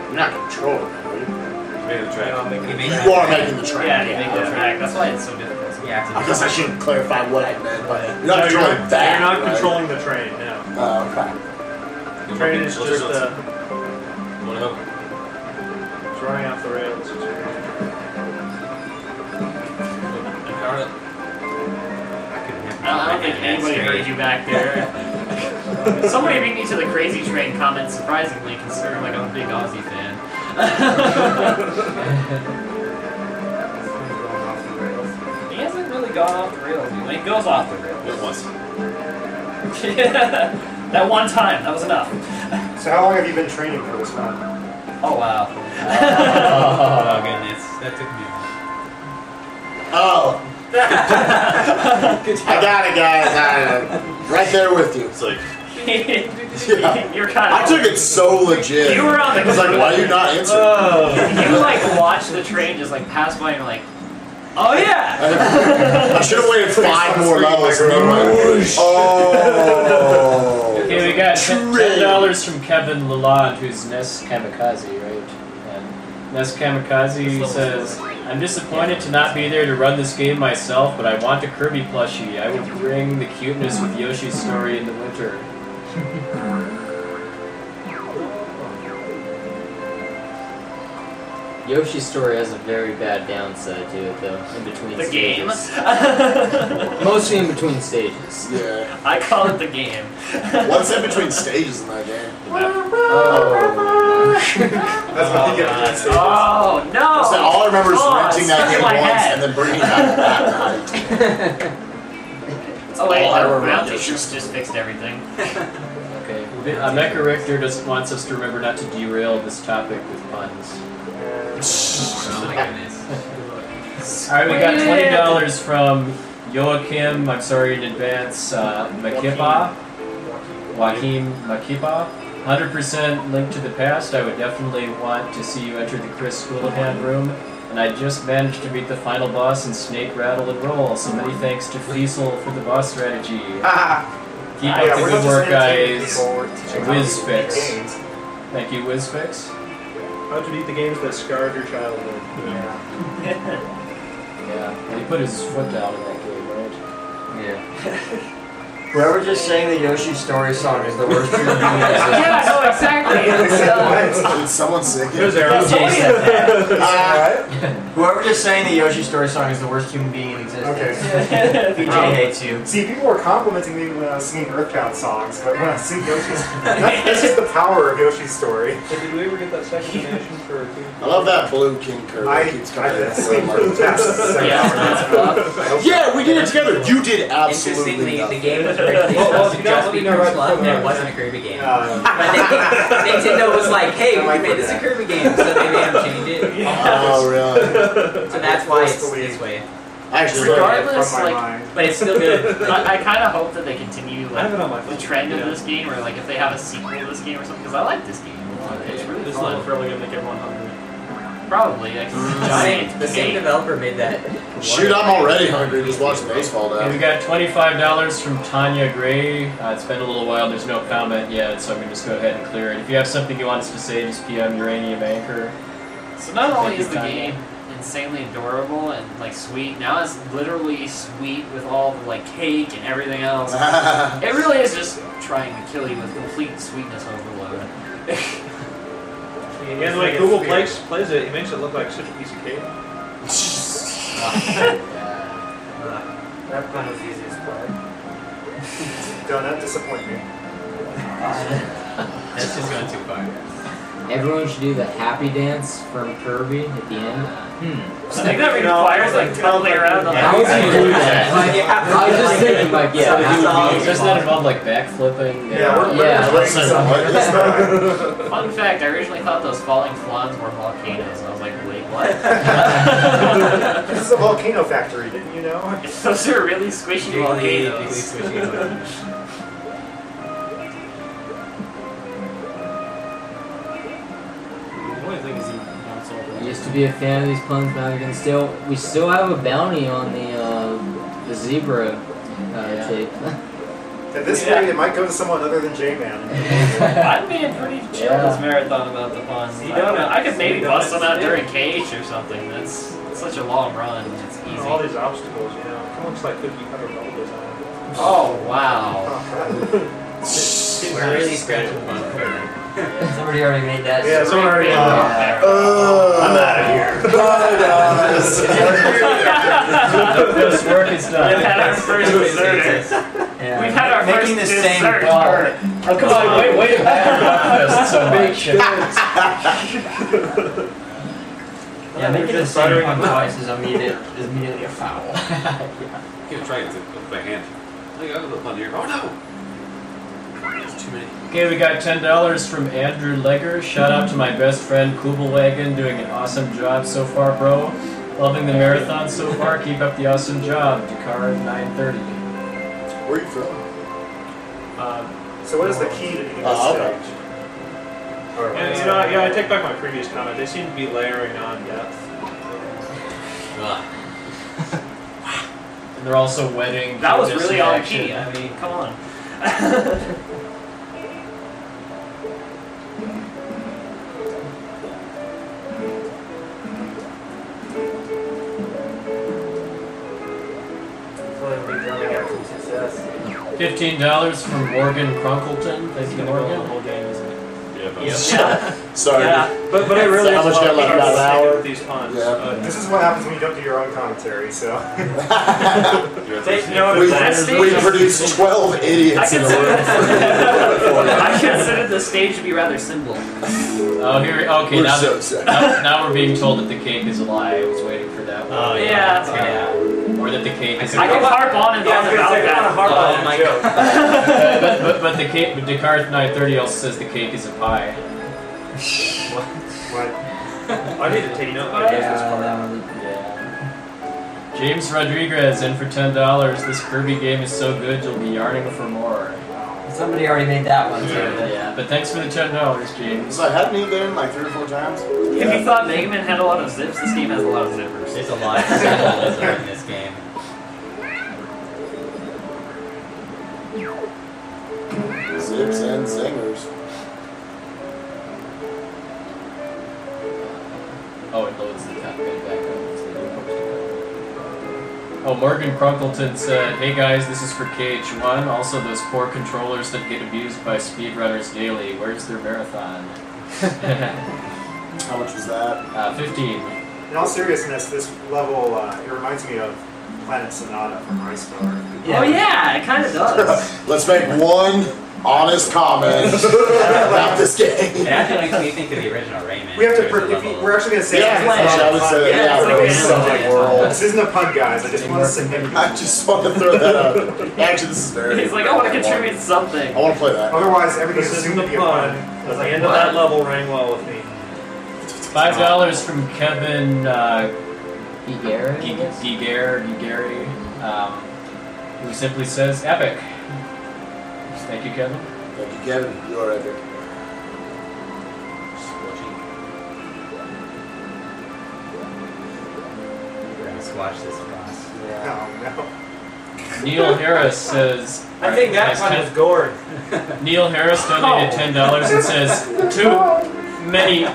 You're not controlling it, are you? Made the track. You are making the track. Yeah, you make the track. That's why it's so difficult. Yeah. I guess I shouldn't clarify what I meant, but you're not No, controlling that. You're not right? controlling the train, no. Oh, okay. The train is just Wanna help? drawing off the rails. Empower it. I don't think anybody heard you back there. Somebody beat me to the Crazy Train comment, surprisingly, considering like I'm a big Aussie fan. He hasn't really gone off the rails. When he goes off the rails. Just once. That one time, that was enough. So how long have you been training for this one? Oh wow. Oh goodness, that took me a Oh. I got it, guys. Right there with you. It's like, Yeah. You're kind of. I took it so legit. You were on the. I was like, why are you not answering? You like watched the train just like pass by and you're like, oh yeah. I should have waited 5 more levels and then went, oh. Okay, we got $10 from Kevin Lalonde, who's Ness Kamikaze, right? And Ness Kamikaze says, I'm disappointed to not be there to run this game myself, but I want a Kirby plushie. I would bring the cuteness with Yoshi's story in the winter. Yoshi's story has a very bad downside to it, though, in between The stages. game. Mostly in between stages. Yeah. I call it the game. What's in between stages in that game? Oh. That's what you get between stages. Oh no! So all I remember is Oh, renting it's that stuck in game my once head. and then bringing it back that night. Oh wait, all I remember Bounty about Troops just fixed everything. Okay, Mecha Richter wants us to remember not to derail this topic with puns. Oh my goodness. Alright, we got $20 from Joachim, I'm sorry in advance, Makipa. Joachim Makipa. 100% Link to the Past. I would definitely want to see you enter the Chris Houlihan room. And I just managed to beat the final boss in Snake, Rattle, and Roll. So many thanks to Fiesel for the boss strategy. Keep up the good work, guys. WizFix. Thank you, WizFix. How to beat the games that scarred your childhood. Yeah, well, he put his foot down in that game, right? Yeah. Whoever just sang the Yoshi Story song is the worst human being in existence. Yeah, no, exactly. Did someone sick Here's it? Aaron. Whoever just sang the Yoshi Story song is the worst human being in existence. Okay. PJ hates you. See, people were complimenting me when I was singing Earthbound songs, but when I sing Yoshi's... That's just the power of Yoshi's Story. Hey, did we ever get that second donation for I love that blue King Kirby. I It keeps coming in. sing for the past 7 hours. Yeah, we did it together. You did absolutely Interestingly, the nothing. game was originally Well, supposed to if you don't just let be me know right Club, and before it wasn't a Kirby game. Yeah. But Nintendo was like, hey, we made this a Kirby game, so they made them change it. Oh, really? So that's why it's this way. Actually, Regardless, From my like, mind. But it's still good. I kind of hope that they continue I like have it on my the phone. trend of Yeah. this game, or like if they have a sequel to this game or something. Because I like this game a lot. It's really This fun. level's really gonna make everyone hungry. Probably like giant. The same developer made that. shoot, I'm already hungry just watching those fall And we down. got $25 from Tanya Gray. It's been a little while, there's no comment yet, so I'm going to just go ahead and clear it. If you have something you want us to say, just PM Uranium Anchor. So not only Thank is you, the Tanya. game insanely adorable and like sweet. Now it's literally sweet with all the like cake and everything else. It really is just trying to kill you with complete sweetness overload. And the way Google plays it, it makes it look like such a piece of cake. That one was the easiest part. Don't that disappoint me. That's just going too far. Everyone should do the happy dance from Kirby at the end. I think that requires like tumbling around the How would you do that? I was just thinking like, Doesn't that involve like backflipping? Fun fact, I originally thought those falling floods were volcanoes. I was like, wait, what? This is a volcano factory, didn't you know? Those are really squishy volcanoes. I used to be a fan of these puns, but we still have a bounty on the zebra tape. At this rate, it might go to someone other than J-Man. I'm being pretty chill this marathon about the puns. I could maybe bust them out during KH or something. That's such a long run. It's easy. All these obstacles, you know. It looks like cookie cutter bubble design. Oh, wow. We're really scratching the bottom of it. Somebody already made that. Yeah, someone already made that. I'm out of here. This work is done. We've had our first dessert. We've had our Making first the same dessert. ball. Oh, come on, wait to breakfast so much. Yeah, making the same pun twice is immediately a foul. You can try it by hand. I think I have a pun here. Oh no! There's too many. Okay, we got $10 from Andrew Legger. Shout out to my best friend Kubelwagen, doing an awesome job so far, bro. Loving the marathon so far. Keep up the awesome job. Dakar 9:30. Where are you from? So what is the key to beating this okay. stage? Yeah, I take back my previous comment. They seem to be layering on depth. And they're also wedding. That was fitness really on action. key. I mean, come on. $15 from Morgan Crunkleton. Thank you, Morgan. The whole game, isn't it? Yeah. Sorry. Yeah. But I really How much love got left? About an hour? with these puns. Yeah. This is what happens when you don't do your own commentary, so. Take note of that stage. We produced 12 idiots in a room. I considered the stage to be rather simple. Oh, here. Okay, We're now, so sad. now we're being told that the cake is a lie. I was waiting for that one. Oh, Yeah. Or that the cake is a I can harp on and on about that. Oh my god. but the cake, but Descartes 930 also says the cake is a pie. What? I need to take note of this part. James Rodriguez in for $10. This Kirby game is so good you'll be yarning for more. Somebody already made that one too. Yeah, but thanks for the $10, James. So hadn't he been like 3 or 4 times? If you thought Mega Man had a lot of zips, this game has a lot of zippers. There's a lot of symbolism in this game. Zips and zingers. Oh, it loads the top bit back up. Oh, Morgan Crunkleton said, "Hey guys, this is for KH1. Also, those poor controllers that get abused by speedrunners daily. Where's their marathon?" How much was that? 15. In all seriousness, this level, it reminds me of Planet Sonata from Ice Star. Oh yeah, it kind of does. Let's make one honest comment about this game. It actually makes me think of the original Rayman. We have to. There's a level- We're actually going to say. Yeah, it's I not would a pun. say that. Yeah, it's like it's a- like world. This isn't a pun, guys. I just want to say. I just want to throw that out. Actually, this is very. He's like, I want to contribute something. I want to play that. Otherwise, everything's This assumed isn't to a be a pun. pun. The end of that level rang well with me. $5 from Kevin Gigari? Gigari, who simply says, "Epic." Thank you, Kevin. Thank you, Kevin. You are epic. We're gonna squash this boss. Oh, no. Neil Harris says, I think that has pun 10 is gored. Neil Harris donated $10 and says, "Too many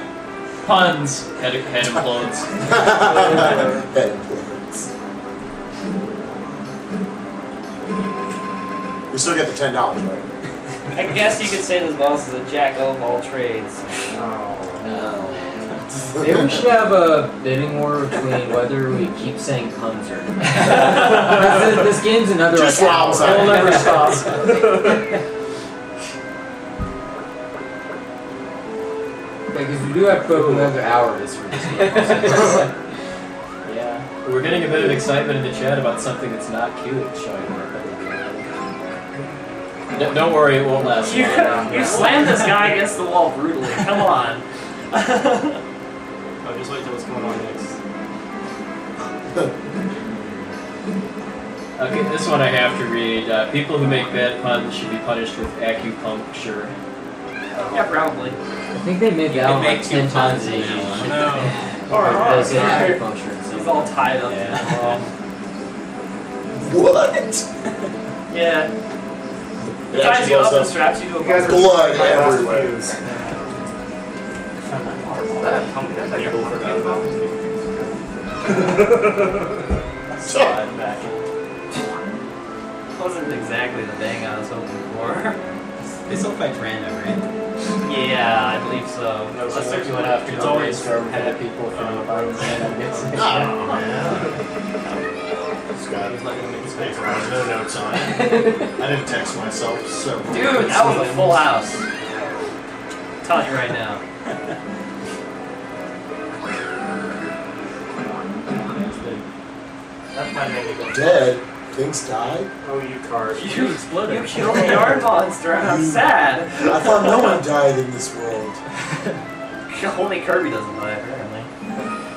Puns. Head implodes. Head implodes. We still get the $10, right? I guess you could say this boss is a jack of all trades. Maybe we should have a bidding war between whether we keep saying puns or not. This game's another Just like, wrong hour. side. It'll never stop. Because we do have to put another hour this for this game. Yeah. We're getting a bit of excitement in the chat about something that's not cute showing up. Don't worry, it won't last long. You slammed this guy against the wall brutally. Come on. Oh, just wait till what's going on next. Okay, this one I have to read. People who make bad puns should be punished with acupuncture. Yeah, probably. I think they made that one like 10 times each. They say acupuncture. He's all tied up. Yeah. What? Yeah. It Ties actually you goes up and up. straps you to a guys bumper. Blood my last everywhere. views. People forgot about it. Slide back. Wasn't exactly the bang I was hoping for. They still fight random, right? Yeah, I believe so. No, so you went after It's the always brainstorm had people from puns and I guess. Scott was not gonna make mistakes. There was no notes on it. I didn't text myself several Dude, that was a full house. I'm telling you right now. That might make me go. Dead? Things died? Oh, you card. You exploded. You killed the yard monster and I'm sad. I thought no one died in this world. Only Kirby doesn't die, apparently.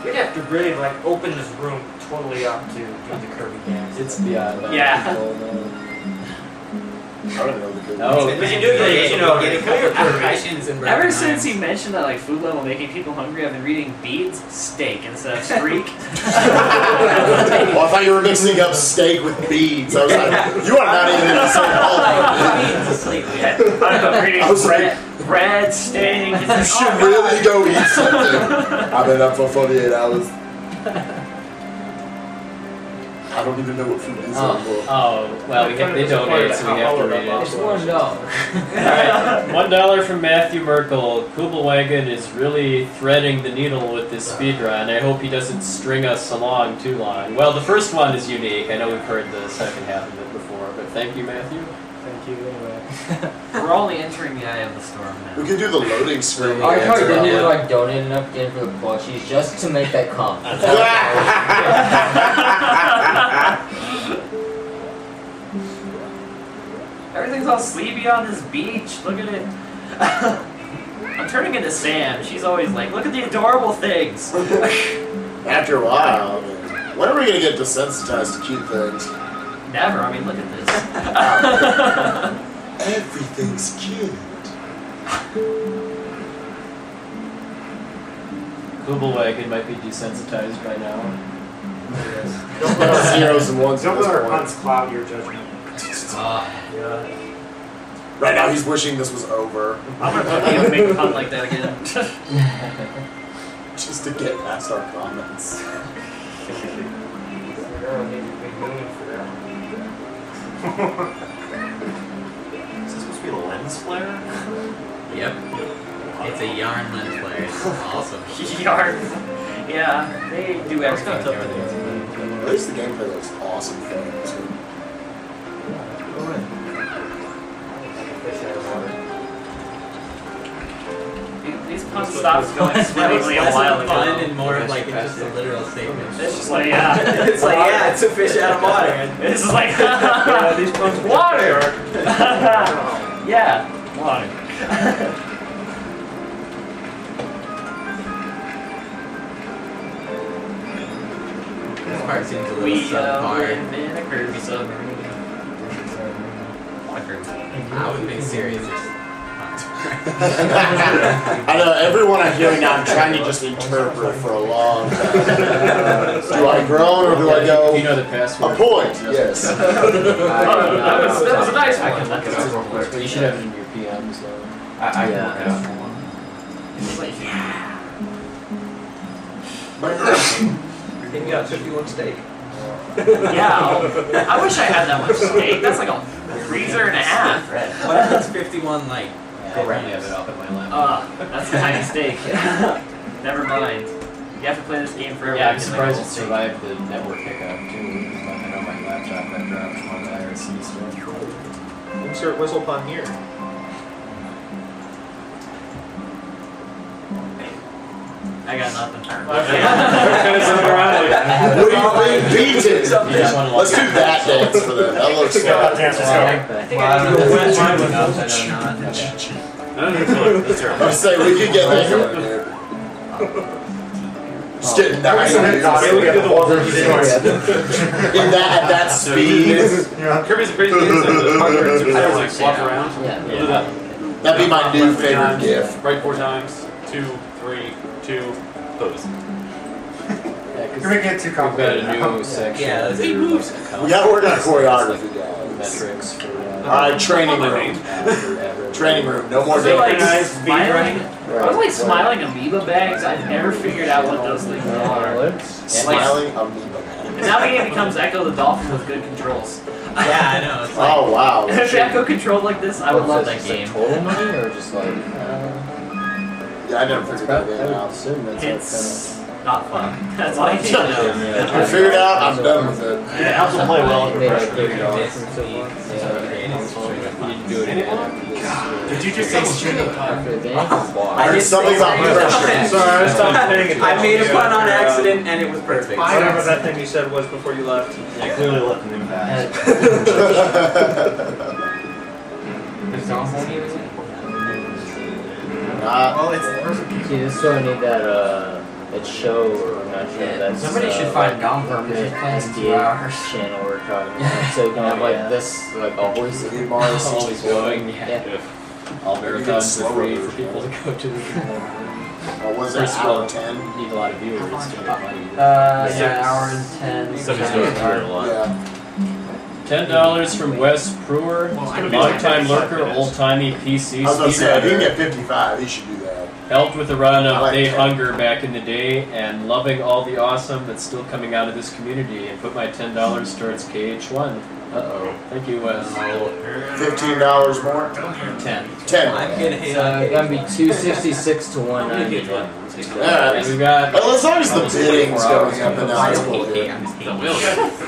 We'd have to really like open this room totally up to do the Kirby dance. It's beyond that. Yeah. I don't know the good Oh, We can do the, you know, the clear Kirby. Ever since he mentioned that like food level making people hungry, I've been reading beads, steak instead of streak. Well, I thought you were mixing up steak with beads. I was like, you are not even in the same ballpark. I'm reading I was bread, steak. It's You like, should oh, really go eat something. I've been up for 48 hours. I don't even know what food is anymore. Oh, well, they donate, so we have to read It's it. $1. Alright, $1 from Matthew Merkel. Kugelwagen is really threading the needle with this speedrun. I hope he doesn't string us along too long. Well, the first one is unique. I know we've heard the second half of it before, but thank you, Matthew. Thank you, anyway. We're only entering the eye of the storm now. We can do the loading screen. I again probably for didn't even Ellen. like donate enough again for the plushies just to make that come. Everything's all sleepy on this beach. Look at it. I'm turning into Sam. She's always like, look at the adorable things. After a while, when are we gonna get desensitized to cute things? Never. I mean, look at this. Everything's cute. Kugelwagen might be desensitized by now. Don't let our Zeros and ones. Don't at this let our point. puns cloud your judgment. Right now, he's wishing this was over, I'm gonna make a pun like that again. just to get past our comments. Girl needs a big moon for that. Is this supposed to be a lens flare? Yep. It's a yarn lens flare. It's awesome. Yarn. Yeah, they do everything. At least the gameplay looks awesome for it, too. Fish out of water. These puns stopped going swimmingly a while ago. Fun and more of like just a literal statement. It's just like, yeah. It's like, yeah, it's a fish out of water. It's just like, These puns are water. Yeah, water. This part seems a little We subpar. live in a Kirby submarine. I would be serious. I know, everyone I'm hearing now, I'm trying to just interpret for a long time. Do I groan or do I go? Do you know the password? A point, yes. That was a nice one. I can look it up real quick. But you should have it in your PMs though. I can look it up. It's like, yeah. You got 51 steak. Yeah, I wish I had that much steak. That's like a freezer and a half. What if it's 51 like? I already have it up in my lap. That's a tiny steak. Never mind. You have to play this game forever. Yeah, I'm surprised it survived the network hiccup too. I know my laptop got dropped from the IRC stuff. Insert whistle pun here. I got nothing. We've been beaten. Let's do that dance for them. That looks fun. I think I need to go wet wine with I don't even feel like that's I terrible. was saying we could get that going, dude. Just getting 90 Yeah, we can do the Walter in that at that speed. Kirby's a crazy game. The hardware is I like walk around. Yeah. That'd be my new favorite gift. Right 4 times. 2, 3, 2. Pose. You're making it too We've got complicated. a new section. Yeah, under he moves. We gotta work on choreography, guys. Metrics for. Alright, training room. Training room. No more Was it like days. smiling? I was like smiling amoeba bags. I've never figured out what those things are. Smiling amoeba. And now the game becomes Echo the Dolphin with good controls. Yeah, I know. It's like, Oh wow. If Echo controlled like this, I would love that game. Total money or just like? Yeah, I never figured that game I would out. assume that's It's not fun. That's all I need to know. I figured it out, I'm done with it. Yeah, it helps them play well under Made like pressure. $30 from so far. You need to do it again after this. Did you just say string? After the game. I heard something about pressure. Sorry, I stopped paying attention. I made a pun on accident and it was perfect. Whatever that thing you said was before you left. Yeah, clearly left an impact. Not. See, this is why I need that show, or I'm not sure that's Somebody should find Gomper because he's playing in 2 hours. channel we're talking about. So you can have like this, like a voice of your Mars. Always going. Yeah. All marathons are free for people to go to. What was it? First of all, Hour 10? you need a lot of viewers to make money. Yeah, an hour and 10. Somebody's doing it a lot. Yeah. $10 from Wes Brewer, longtime lurker, old-timey PC I was gonna say, if he can speedrunner. get 55, he should do that. Helped with the run I of like They that. Hunger back in the day, and loving all the awesome that's still coming out of this community, and put my $10 towards KH1. Uh-oh. Thank you, Wes. $15 more? 10. 10. I'm gonna hit So it's gonna be 266 to 190. Yeah. We got Well, as long as the bidding's going up and down, it's I'm cool. just kidding.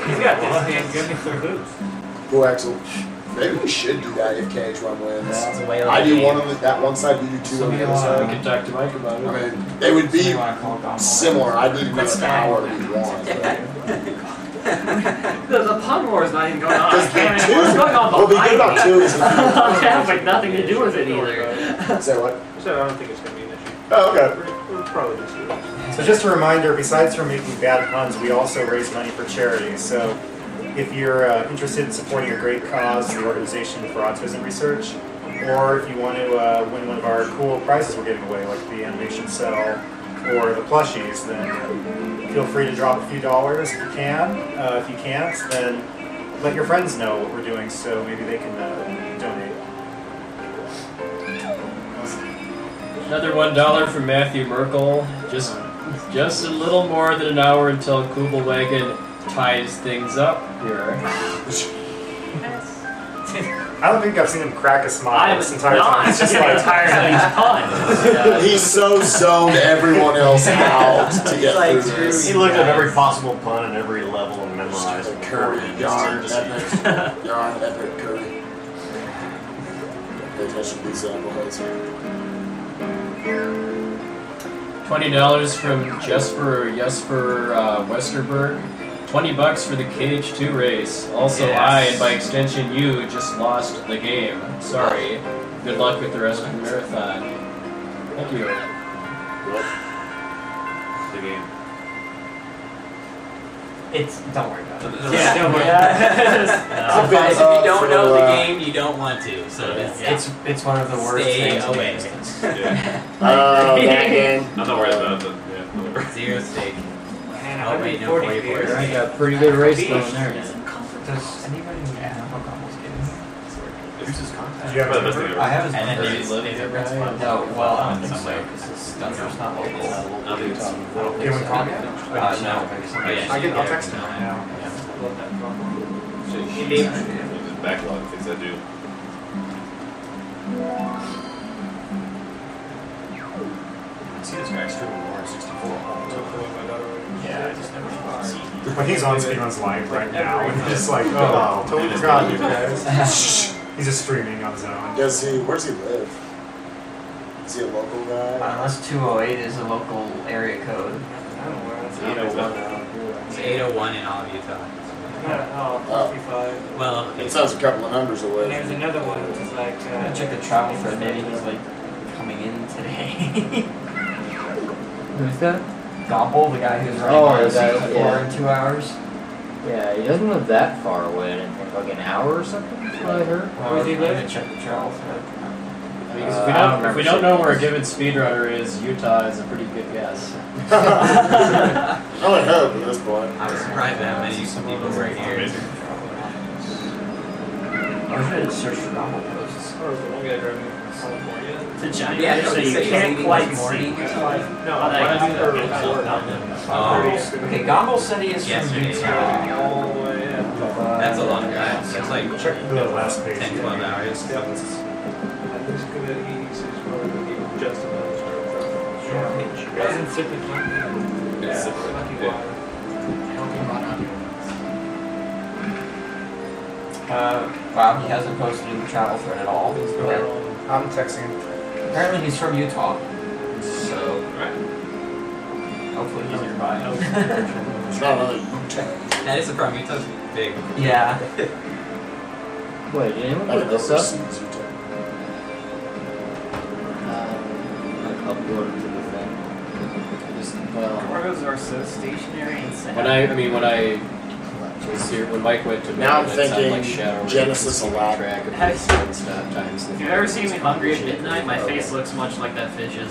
He's got this man giving for hoops. Go Axel. Maybe we should do that if KH1 wins. It's a whale I do game. one on that one side, you do two on the other we side. can talk to Mike about it. I mean, they would be similar. I'd need another hour to do one. The pun war is not even going on. Because the What's two, going on what we behind good about me? two is the I have like nothing to do with it either. Say what? So I don't think it's going to be an issue. Oh, okay. We'll probably just do it. So just a reminder, besides from making bad puns, we also raise money for charity. So if you're interested in supporting a great cause, the Organization for Autism Research, or if you want to win one of our cool prizes we're giving away, like the animation cell or the plushies, then feel free to drop a few dollars if you can. If you can't, then let your friends know what we're doing so maybe they can donate. Another $1 from Matthew Merkel. Just a little more than an hour until Kubelwagen ties things up here. I don't think I've seen him crack a smile this entire time. It's just getting like tired of these puns. He's so zoned everyone else out to get like through this. He looked at every possible pun at every level and memorized it. Kirby, yarn, epic, yarn, epic, Kirby. Pay attention to these examples. $20 from Jesper Westerberg. $20 for the KH2 race. Also, Yes. I, and by extension you, just lost the game. Sorry. Good luck with the rest of the marathon. Thank you. The game. Don't worry about it. Yeah, don't worry. If you don't know the game, you don't want to. So It's one of the worst stay things in away. existence. Yeah. That game. I'm not worried about it, but yeah, whatever. 0 stake. Man, Oh wait, no 44. I got a pretty good race going there. Does anybody know how Gomble's getting? Who's his contact? Do you have Probably his the best thing number? ever. I have his And then number. maybe live there. No, well, I don't think somewhere. so, 'cause his Guns are not local. I don't think it's. I don't think Can we so. call it? No. Oh, yeah. I'll text him right now. Love that combo. Just backlog things I do. I see this guy streaming more 64. Yeah, I just never see. When he's on speedruns live right now, and he's just like, oh, totally forgot you guys. He's just streaming on his own. Does he? Where's he live? Is he a local guy? Unless 208 is a local area code. I don't know where that's 801 It's 801 in all of Utah. Oh, 55. Well, It sounds a couple of numbers And away. there's another one which is like. I'm gonna check the travel thread. Maybe he's like coming in today. Who's that? Gobble, the guy who's running Oh, RC that- before yeah. in 2 hours. Yeah, he doesn't live that far away, I didn't think. Like an hour or something? That's what I heard. Where does he live? I'm gonna check the travel thread. Because I if don't we don't know remember where a given speedrunner is, Utah is a pretty good guess. I only hope at this point. I was surprised that many people were here. I was gonna search for Gobble posts. Or the one guy driving from California. It's a giant Yeah, fish that you so he's can't eating quite this see. morning. No, Oh, that I guy. Okay, Gobble said he is from Yesterday, Utah. all the way in. That's a long drive. That's like Check the last page. 10, 12 hours. At least good at he's probably going to be just about short page. Doesn't sip it like It's lucky water. Wow, he hasn't posted in the travel thread at all. Okay. I'm texting him. Apparently he's from Utah. So, Alright. hopefully he's nearby. It's not another U-turn. That is the problem. Utah's big. Yeah. Wait, did anyone I put don't this know up? overseas U-turn. Like upload it to the thing. Just, well, Cargoes are so stationary and sad. When I was here, when Mike went to Now I'm Maryland, it sounded like thinking Shadow Genesis keeping Lab. track of Have- his stop times. If you've ever seen me hungry at midnight, my face looks much like that fish's.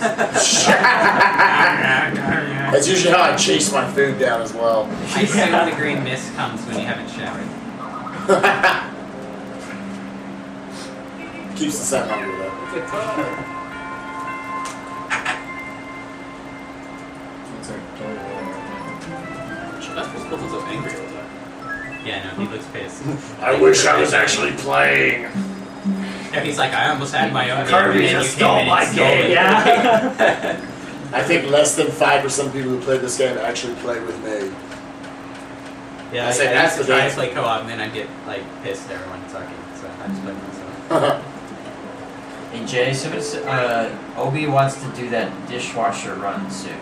That's usually how I chase my food down as well. I assume the green mist comes when you haven't showered. Keeps the scent hungry though. That's what's Cliff was so angry all the time. Yeah, no, he looks pissed. I wish I was actually playing. And he's like, I almost had my own Kirby game, and just you came stole in and my stole game, it. yeah. I think less than 5% of people who played this game actually played with me. Yeah, I say I that's used to the try game. to play co-op, and then I'd get like pissed at everyone sucking, so I just played myself. Hey Jay, so it's, Obi wants to do that dishwasher run soon.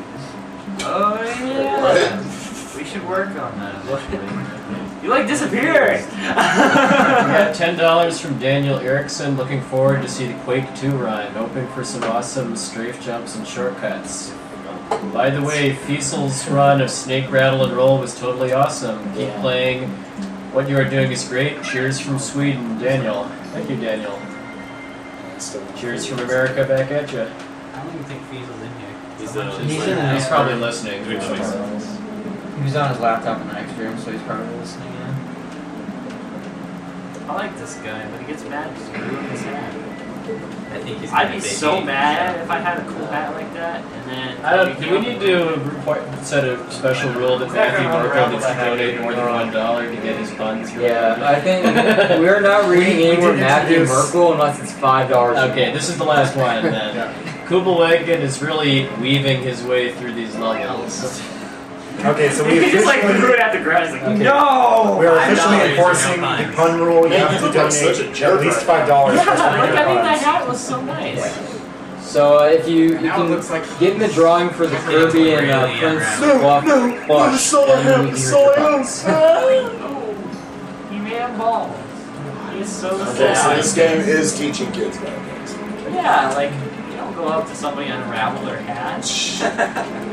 Oh yeah. We should work on that. You like disappearing. We got $10 from Daniel Erickson. Looking forward to see the Quake 2 run. Hoping for some awesome strafe jumps and shortcuts. By the way, Fiesel's run of Snake Rattle and Roll was totally awesome. Keep Yeah. playing. What you are doing is great. Cheers from Sweden, Daniel. Thank you, Daniel. Cheers from America back at you. I don't even think Fiesel's in here. He's, He's probably listening. Doing something else. He was on his laptop in the next room, so he's probably listening in. I like this guy, but he gets mad because he ruined his hat. I think he's I'd gonna be take so it. mad if I had a cool hat like that, and then. Do we need to set a special rule that Matthew Marco needs to donate more than $1 to get his buns? yeah, I think we're not reading We anywhere did Matthew introduce- Merkel unless it's $5. Okay, this is the last one then. Kubelwagen is really weaving his way through these levels. Okay, so we He just like officially, threw it at the ground. He's like, Okay. no! we are $5 officially no enforcing the fines. pun rule. You Man, have you to look like donate such a jerk at least right $5 now. for Yeah, streaming like I think that puns. hat was so nice. So if you Now it can looks like get in the drawing for the Kirby and Really Prince unraveled. Bush, then we can hear your bucks. Oh, he man balls. He is so Okay, so sad. this game is teaching kids about things. Yeah, like, you don't go up to somebody and unravel their hat.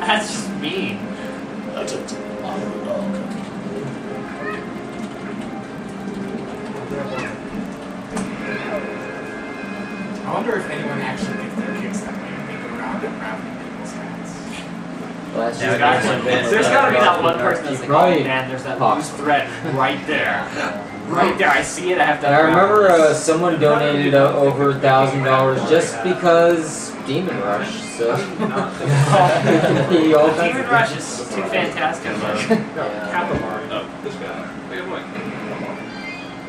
That's just mean. That took too long of a dog. I wonder if anyone actually gets their kicks that way and they go around unraveling people's hats. Last Yeah, year, guys, There's gotta be that one person that's like, oh Right. man, there's that Pop. loose thread right there. Right there, I see it, I have to And I unravel remember this. someone donated over $1,000 just because Demon Rush, so Not the be all kinds Demon of Rush is too fantastic. yeah. Capamari. Oh, this guy. Make a point.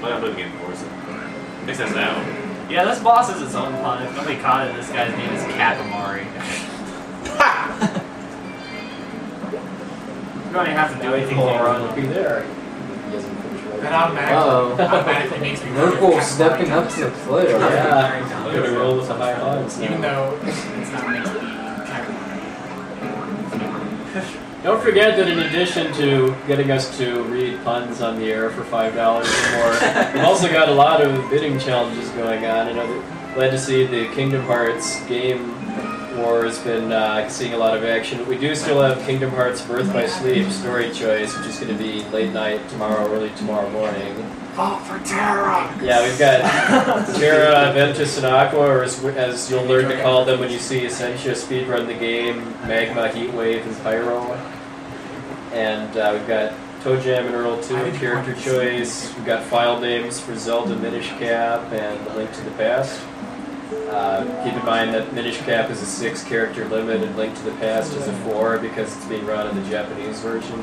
Well, I'm looking for it. Makes sense now. Yeah, this boss is its own pun. If nobody caught it, this guy's name is Capamari. You don't even have to do anything Pull to around run. would be there. He doesn't finish That right. automatically makes me Merkel stepping up to the plate. Yeah, I'm gonna roll with the high odds Even now. though it's not meant to be Don't forget that in addition to getting us to read puns on the air for $5 or more, we've also got a lot of bidding challenges going on. Glad to see the Kingdom Hearts game war has been seeing a lot of action. We do still have Kingdom Hearts Birth by Sleep story choice, which is going to be late night tomorrow, early tomorrow morning. vote for Terra! Yeah, we've got Terra, Ventus, and Aqua, or as you'll learn to call them when you see Essentia speedrun the game, Magma, Heatwave, and Pyro. And we've got ToeJam and Earl 2 character choice. We've got file names for Zelda Minish Cap and Link to the Past. Keep in mind that Minish Cap is a 6 character limit and Link to the Past is a 4 because it's being run in the Japanese version.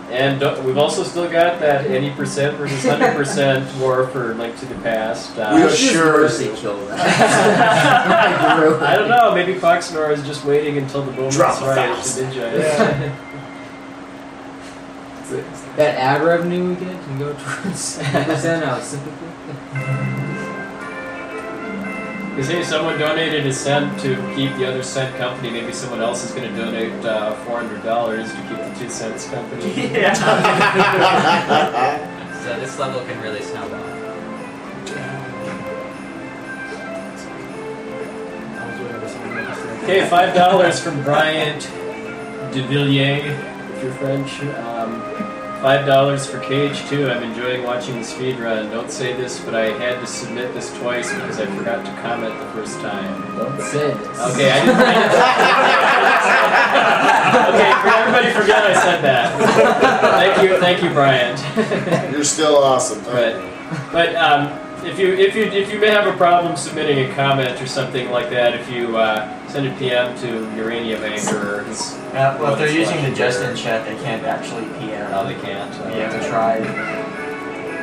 And we've also still got that 80% versus 100% war for Link to the Past. We assure Mercy kill that. I don't know, maybe Foxnor is just waiting until the moment's Drop a right to thousand. ninja. Yeah. That ad revenue we get can go towards 100% out sympathy. Because hey, someone donated a cent to keep the other cent company. Maybe someone else is going to donate $400 to keep the 2 cents company. Yeah. So this level can really snowball. Okay, $5 from Bryant DeVilliers, if you're French. $5 for Cage 2. I'm enjoying watching the speedrun. Don't say this, but I had to submit this twice because I forgot to comment the first time. Don't say this. Okay, I didn't. Okay, everybody forget I said that. Thank you, Bryant. You're still awesome. But if you may have a problem submitting a comment or something like that, if you send a PM to Uranium Anchor. Well, if they're using the just in chat, they can't actually PM. No, they can't. You have to try.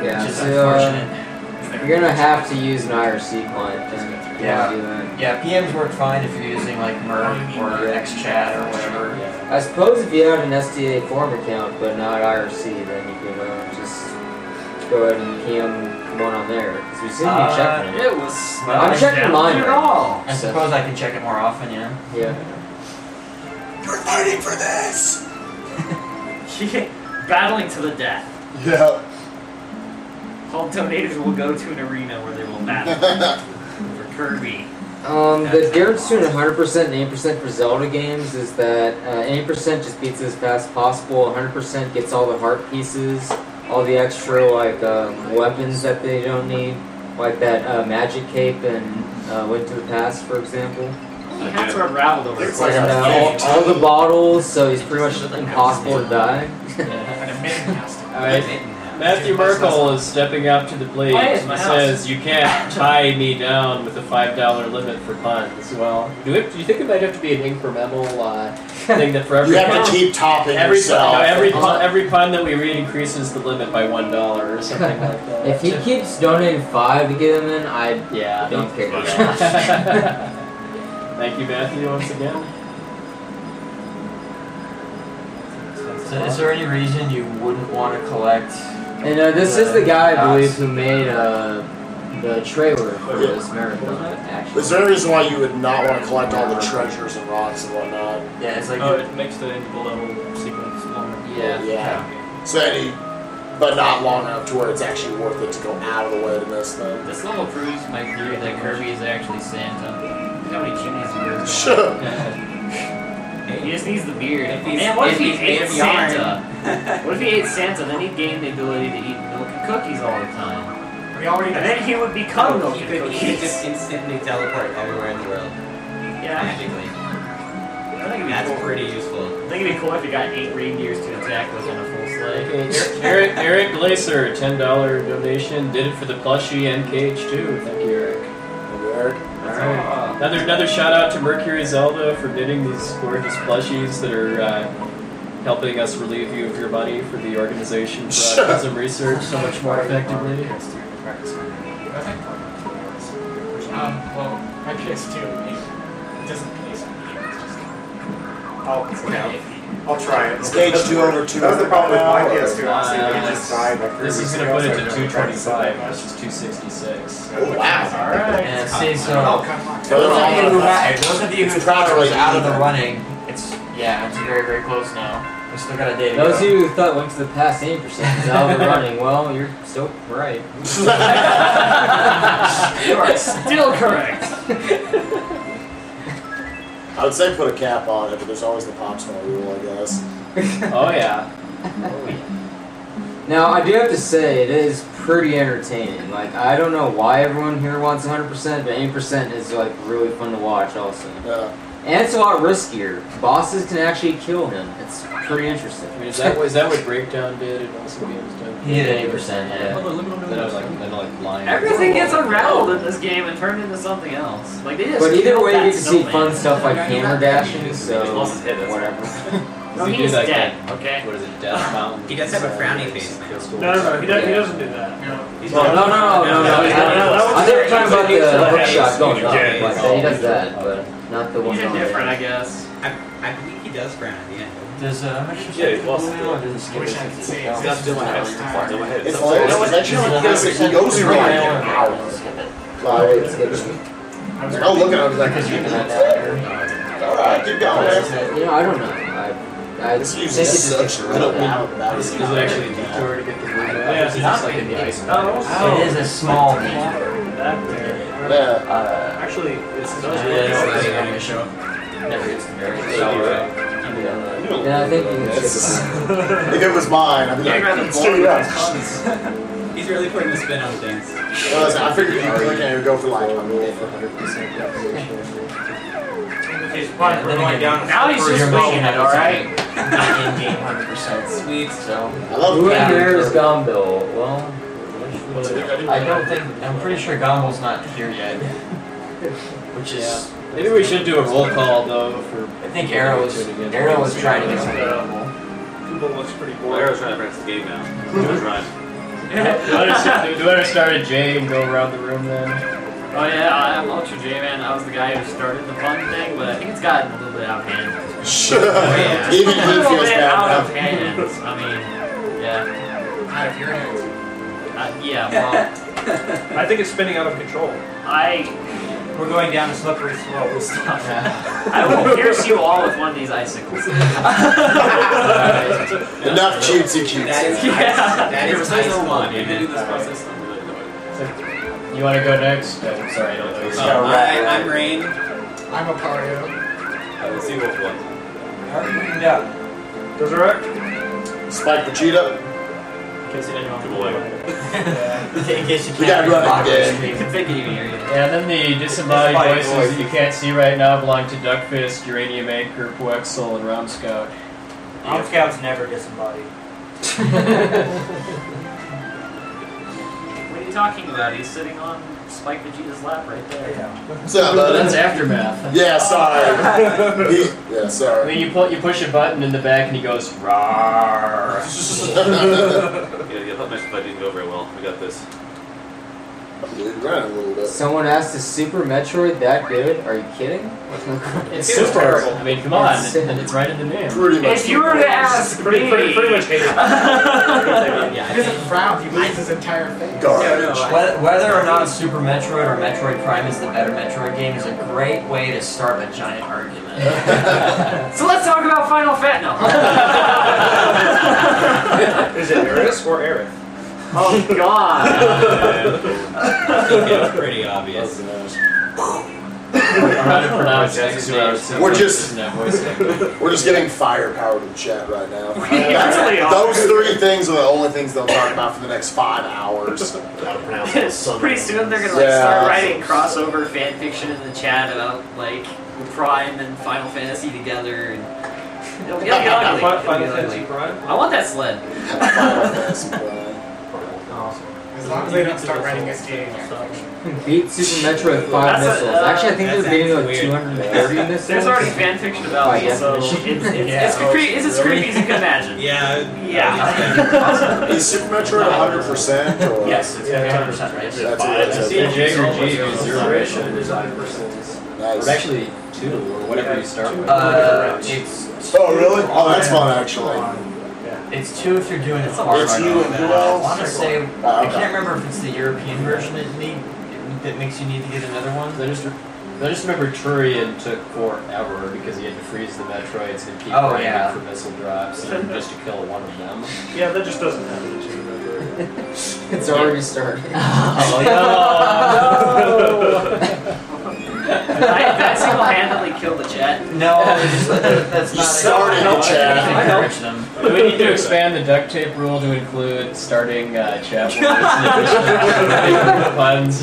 Yeah, Which is so unfortunate. you're gonna have to use an IRC client just to Yeah. do that. Yeah, PMs work fine if you're using like Merc or XChat or whatever. I suppose if you had an SDA forum account but not IRC, then you could just go ahead and PM one on there. Because we seem to be checking it. It was. I'm checking mine at right all. I suppose I can check it more often, yeah. Yeah. You're fighting for this! Battling to the death. Yeah. All donators will go to an arena where they will battle for Kirby. The difference between 100% and 80% for Zelda games is that 80% just beats it as fast as possible, 100% gets all the heart pieces, all the extra like weapons that they don't need, like that magic cape and Wind to the Past, for example. That's where Ravel over. It's like And all the bottles, so he's pretty much impossible to die. Alright, Matthew Merkel is stepping up to the plate. Why is He my says, "You can't tie me down with a $5 limit for puns." Well, do you think it might have to be an incremental thing that for every You have pun, to keep topping every yourself. every pun that we read increases the limit by $1 or something like that. If he keeps donating 5 to get him in, I Yeah. don't care. Thank you, Matthew, once again. So is there any reason you wouldn't want to collect? And this is the guy, I believe, who made the trailer for this marathon, actually. Is there any reason why you would not want to collect all the treasures and rocks and whatnot? Yeah, it's like Oh, it makes the level sequence longer. Yeah. So but not long enough to where it's actually worth it to go out of the way to miss them. This level proves my theory that Kirby is actually Santa. Look how many chimneys he wears. Sure. He just needs the beard. he's- Man, what if he if he's ate made of yarn. Santa? What if he ate Santa? Then he'd gain the ability to eat milk and cookies all the time. We already And then he would become milk He and could cookies. just instantly teleport everywhere in the world. Yeah. Magically. I think it'd be That's cool. pretty useful. I think it'd be cool if he got 8 reindeers to attack with on a full sleigh. Okay, Eric Glaser, $10 donation. Did it for the plushie and Cage too. Thank you, Eric. Eric? Alright. Another shout out to Mercury Zelda for knitting these gorgeous plushies that are helping us relieve you of your money for the organization for autism research so much more effectively. Well, my PS2, it doesn't play something. It's just... I'll try it. Stage 2 over 2. That was the problem with my Or- PS2. Honestly, it just died like 3 This is weeks going to ago, put it so I to really tried to set 225 that up. versus 266. Oh, wow. Alright. And see, so Oh, come on. those of you who thought it was out of the running, it's very, very close now. We still got a day to Those of go. you who thought went to the past 80% is out of the running, well, you're still right. You are still correct. I would say put a cap on it, but there's always the popsicle rule, I guess. Oh yeah. Now, I do have to say, it is pretty entertaining. Like, I don't know why everyone here wants 100%, but 80% is, like, really fun to watch also. Yeah. And it's a lot riskier. Bosses can actually kill him. It's pretty interesting. I mean, is that what Breakdown did and also games done? He did 80%, yeah. Then I was like blind. Everything gets unraveled in this game and turned into something else. Like they just But either killed way, you that get to see snowman. fun stuff like hammer dashing, so lost his head, that's whatever. No, Does he he's do like dead. that- Okay. What is it, Death Mountain? He does have a frowny face. No, he doesn't do that. No. I thought we were talking about the hook shot going up. Yeah. Like, he does that, but not the one He's going indifferent, I down. guess. I believe he does frown at the end. Does Yeah, he lost it. I wish I could say It's not still in my head. It's still in my head. It's hilarious, because that shit, he goes for like an hour. I'll look at him like, alright, keep going. You know, I don't know. I This think it uses just such gets a rid of that. Is it actually a detour to get the blue back? Yeah, Is it just like in the ice? It is a small detour. That there. Yeah. Actually, it's Never gets to very Yeah, I think you can If it was mine, I'd be like, it's too rough. He's really putting a spin on things. Well, listen, I figured you click and it would go for like, I'm going for 100%. We're going down. Now he's just winging it, alright? In-game 100%. Sweet. So I love Who in that. here is Gombill? Well, I'm pretty sure Gommel's not here yet. Which is Maybe we should do a roll call though for. I think Arrow was trying to get some Gomel. Google looks pretty Well, bored. Arrow's trying to press the game now. Doing rhyme. Do I start a J and go around the room then? Oh yeah, I'm Ultra J-Man. I was the guy who started the fun thing, but I think it's gotten a little bit out of hand. Even A he little feels bit bad out now. of hand. I mean, yeah. Out of your hands. Yeah, well, I think it's spinning out of control. We're going down a slippery slope with stuff. I will pierce you all with one of these icicles. Enough cutesy cutesy. That is ice one. You want to go next? I'm sorry, I don't know. I'm Rain. I'm a Mario. Let's see which one. Yeah. Does it work? Spike the cheetah. In case you didn't know. Good boy. In case you We gotta run it again. You can think it even hear you. Yeah, then the disembodied voices that you can't see right now belong to Duckfist, Uranium Anchor, Poexel, and Rom Scout. Rom Scout's never disembodied. What are you talking about? He's sitting on Spike Vegeta's lap right there. What's up, bud? That's Aftermath. Yeah, sorry. Yeah, I sorry. mean, you push a button in the back and he goes, "Rawr." Yeah, that match didn't go very well. We got this. Dude, run a little bit. Someone asked, is Super Metroid that good? Are you kidding? It's super. I mean, come on, it's right in the name. Pretty much. If you were to ask me, Pretty much hate it. He doesn't frown, he moves his entire face. Garbage. Whether or not Super Metroid or Metroid Prime is the better Metroid game is a great way to start a giant argument. So let's talk about Final Fantasy. No. Is it Aerith or Aerith? Oh God. I think it's pretty obvious. We're just getting firepower to the chat right now. Really Those three things are the only things they'll talk about for the next 5 hours. Pretty soon they're gonna start writing crossover fan fiction in the chat about like Prime and Final Fantasy together, and it'll get ugly. Final Fantasy Prime? I want that sled. Final Fantasy Prime. Is As long as they don't start writing SDA. Beat Super Metroid with 5 That's missiles. a- Actually, I think they're that's beating like weird. 230 missiles. There's already fan fiction about By me, so it's definition. as creepy as you can imagine. Yeah. Is Super Metroid 100% or? Yes, it's 100% right. That's it. See, J or G is zero. Nice. Or actually 2 or whatever you start with. It's Oh, really? Oh, that's fun, actually. It's 2 if you're doing it hard. It's you and who I else? want to say, Oh, I okay. can't remember if it's the European version that makes you need to get another one. I just remember Turian took forever because he had to freeze the Metroids and keep Oh, grinding yeah. for missile drops and just to kill one of them. Yeah, that just doesn't happen in Super Metroid. It's already started. Did I single-handedly kill the chat? No, that's You not. started the chat. I encourage them. We need to expand the duct tape rule to include starting chat with puns.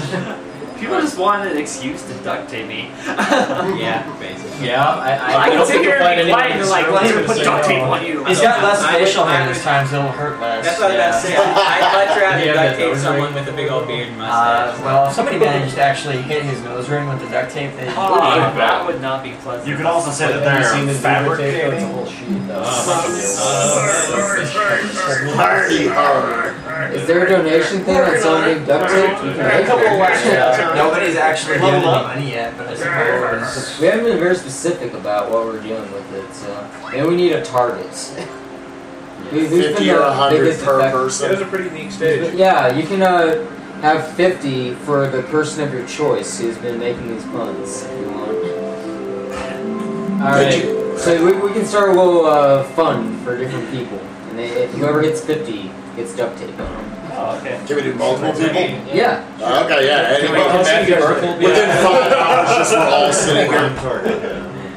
People just wanted an excuse to duct tape me. Yeah, basically. Yeah, I don't can sit think here you'll find and be quiet and anyone like, who's let's gonna put say duct tape no. on you. He's got less I would- facial hair I this would- time, so it'll hurt less. That's what I was about to say. I'd much rather Yeah, duct that tape nose someone ring. with a big old beard and mustache. Well, if somebody managed to actually hit his nose ring with the duct tape, they Oh, that would not be pleasant. You could also say that Have you seen they're this fabricating? It's a fabricating. whole sheet though. Is there a donation thing on selling duct tape? You can a make couple it. Nobody's actually given any money yet, but I suppose. We haven't been very specific about what we're doing with it, so and we need a target. Who's been 50 or the 100 biggest per effect- It was person. a pretty neat stage. Yeah, you can have 50 for the person of your choice who's been making these puns. If you want. All right, so we can start a little fun for different people, and whoever gets 50 gets duct tape on them. Oh, okay. Can we do multiple people? Yeah. Okay, yeah. Can we Anybody? can Matthew Merkel be Within on? 5 hours, just we're all sitting here.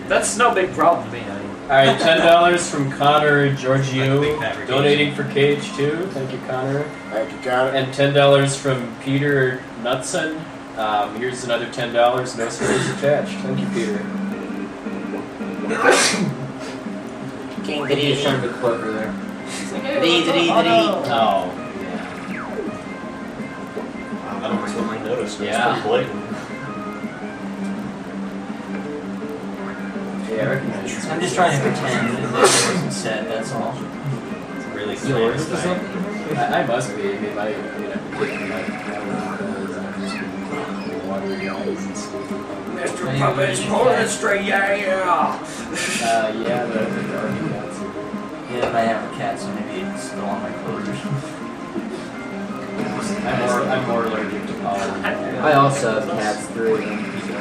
That's no big problem to me. Alright, $10 from Connor Giorgio, Big fabrication. donating for Cage 2. Thank you, Connor. Thank you, Connor. And $10 from Peter Knudsen. Here's another $10, no strings attached. Thank you, Peter. He's trying to be clever there. Oh, I don't really notice. Yeah. It's pretty blatant. yeah, I recognize. I'm just trying to pretend that it wasn't said, that's all. It's really You slim ordered for style. something? I must be. I mean, I'm taking my water guys and stuff. Mr. Puppet's pulling it straight, yeah. Yeah, the army cats. Yeah, I have a cat, so maybe it's still on my clothes or something. I'm more allergic to pollen. I also have cats, 3 of them. I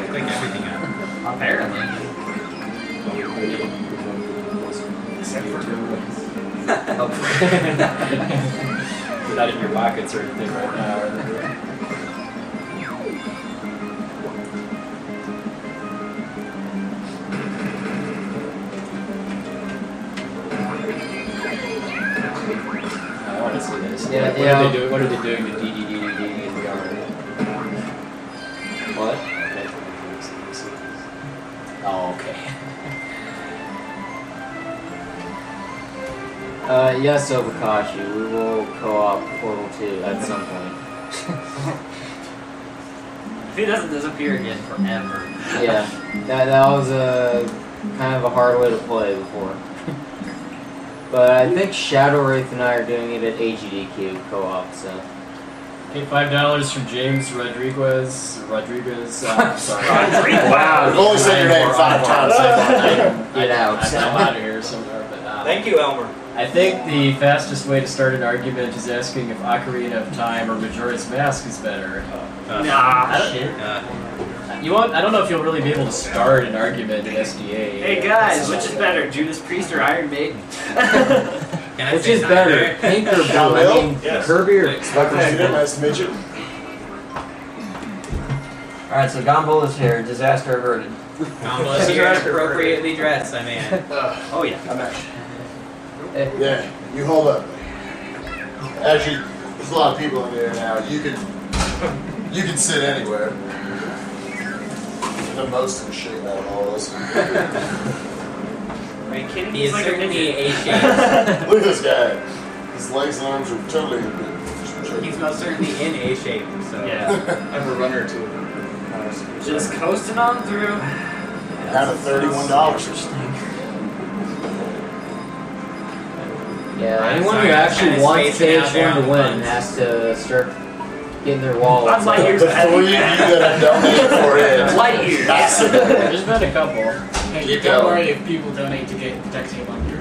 think everything out. Apparently. Except for They're not in your pockets or anything right now. Are they? I want to see this. Yeah, What yeah. are they doing? What are they doing to DDDDD in the army? What? Oh, okay. Yes, Obakashi, we will co-op Portal 2 at some point. If he doesn't disappear again forever. Yeah, that was a kind of a hard way to play before. But I think Shadow Wraith and I are doing it at AGDQ co-op, so. Okay, $5 from James Rodriguez. Sorry. Wow, I've only said your name 5 times so far. Get out. I'm out of here somewhere, but Thank you, Elmer. I think the fastest way to start an argument is asking if Ocarina of Time or Majora's Mask is better. Nah. Shit. You won't. I don't know if you'll really be able to start an argument in SDA. Hey guys, which is better, Judas Priest or Iron Maiden? Can I Which say is better, neither? Pink or blue? Bill? I mean, Yes. Kirby or Smuggler's Unit, nice to meet you. Alright, so Gumball is here, disaster averted. Unless you're appropriately dressed, I mean. Oh yeah. I'm actually. Yeah, you hold up. Actually, there's a lot of people in there now. You can sit anywhere. The most in shape out of all of us. Are you kidding me? He is He's like a certainly ninja. a shape. Look at this guy. His legs and arms are totally He's most certainly in A shape, so. Yeah. I have a runner too. Just coasting on through. Down to $31. Yeah, I'm anyone sorry, who I'm actually kinda wants spacing out stage there 1 on to the win funds. has to start getting their wallets. I'm light years The ahead. 3 of you that have donated for it. Light years. There's been a couple. Hey, Keep don't going. worry if people donate to get Protect Team on your.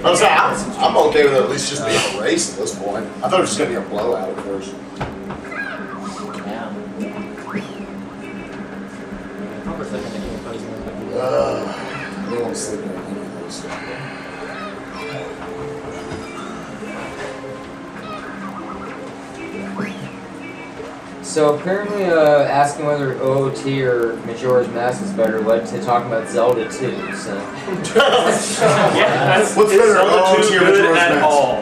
I'm okay with it at least just being a race at this point. I thought it was just going to be a blowout at first. Yeah. Probably second the game plays in the I don't want to sleep on any of those. So apparently, asking whether OOT or Majora's Mask is better led to talking about Zelda 2. So What's better? Zelda OOT 2 or good Majora's at Mask? all.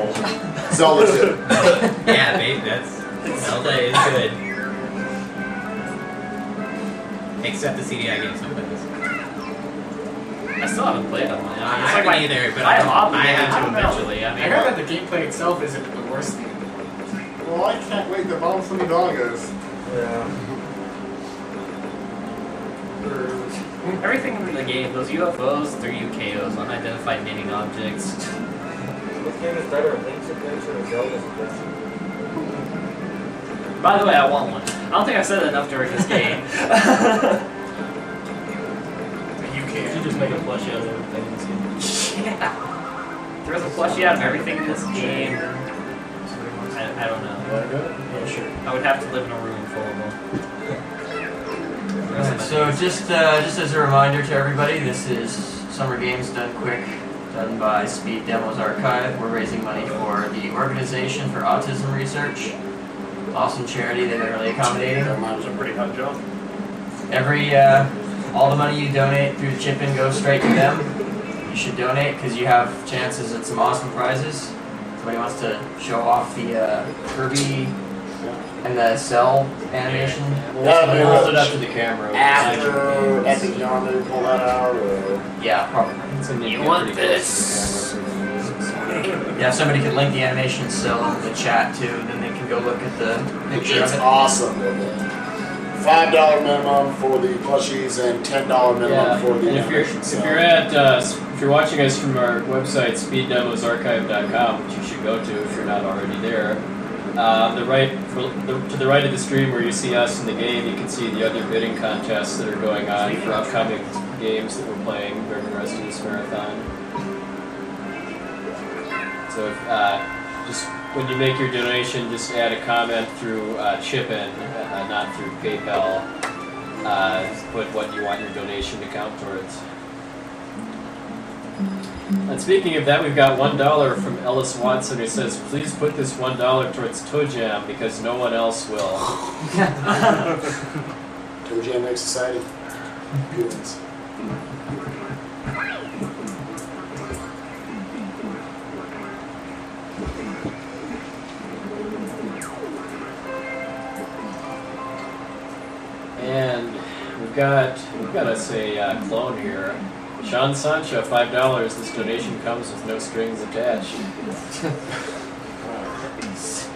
Zelda 2. Yeah, babe, that's Zelda is good. Except the CDI games, no plays. I still haven't played them. I haven't either, but I am I obligated have to to eventually. I I mean, heard that the gameplay itself isn't the worst thing. Well, I can't wait to bounce some doggos. everything in the game, those UFOs, 3 UKOs, unidentified naming objects. What game is better, Link's Adventure or Zelda's Adventure? By the way, I want one. I don't think I said enough during this game. You just make a plushie out of everything in this game. Yeah. There's a plushie out of everything in this game. I don't know. Yeah, sure. I would have to live in a room full of them. Alright, so just as a reminder to everybody, this is Summer Games Done Quick, done by Speed Demos Archive. We're raising money for the Organization for Autism Research. Awesome charity, they've been really accommodating. Mine was a pretty hot job. All the money you donate through the chip-in goes straight to them. You should donate because you have chances at some awesome prizes. Somebody wants to show off the Kirby and the cell animation? We'll hold it up to the camera. After Epic Yonder, pull that out, or... Yeah, probably. You want this? Yeah, if somebody could link the animation cell in the chat too, then they can go look at the picture It's of it. awesome. $5 minimum for the plushies and $10 minimum for the and animation if you're watching us from our website speeddemosarchive.com, which you should go to if you're not already there, to the right of the stream where you see us in the game, you can see the other bidding contests that are going on for upcoming games that we're playing during the rest of this marathon. So if, just when you make your donation, just add a comment through chip-in, not through PayPal. Put what you want your donation to count towards. And speaking of that, we've got $1 from Ellis Watson who says, please put this $1 towards Toe Jam because no one else will. Toe Jam makes society. Good ones. And we've got us a clone here. Sean Sancho, $5. This donation comes with no strings attached. I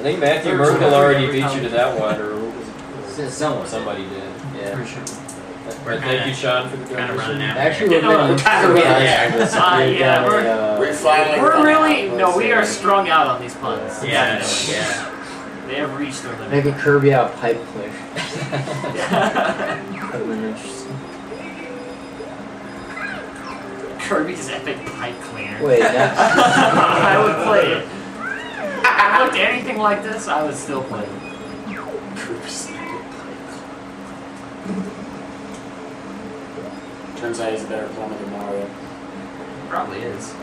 think Matthew Merkel already beat you to that one, or was it somebody did. Yeah. For sure. But thank you, Sean, for the donation. Actually, we're We're really we are strung out on these puns. Yeah. They have reached their limit. Make a Kirby out of pipe clear. That'd been interesting. Kirby's epic pipe cleaner. Wait, that's... I would play it. If it looked anything like this, I would still play it. Turns out he's a better plumber than Mario. Probably is.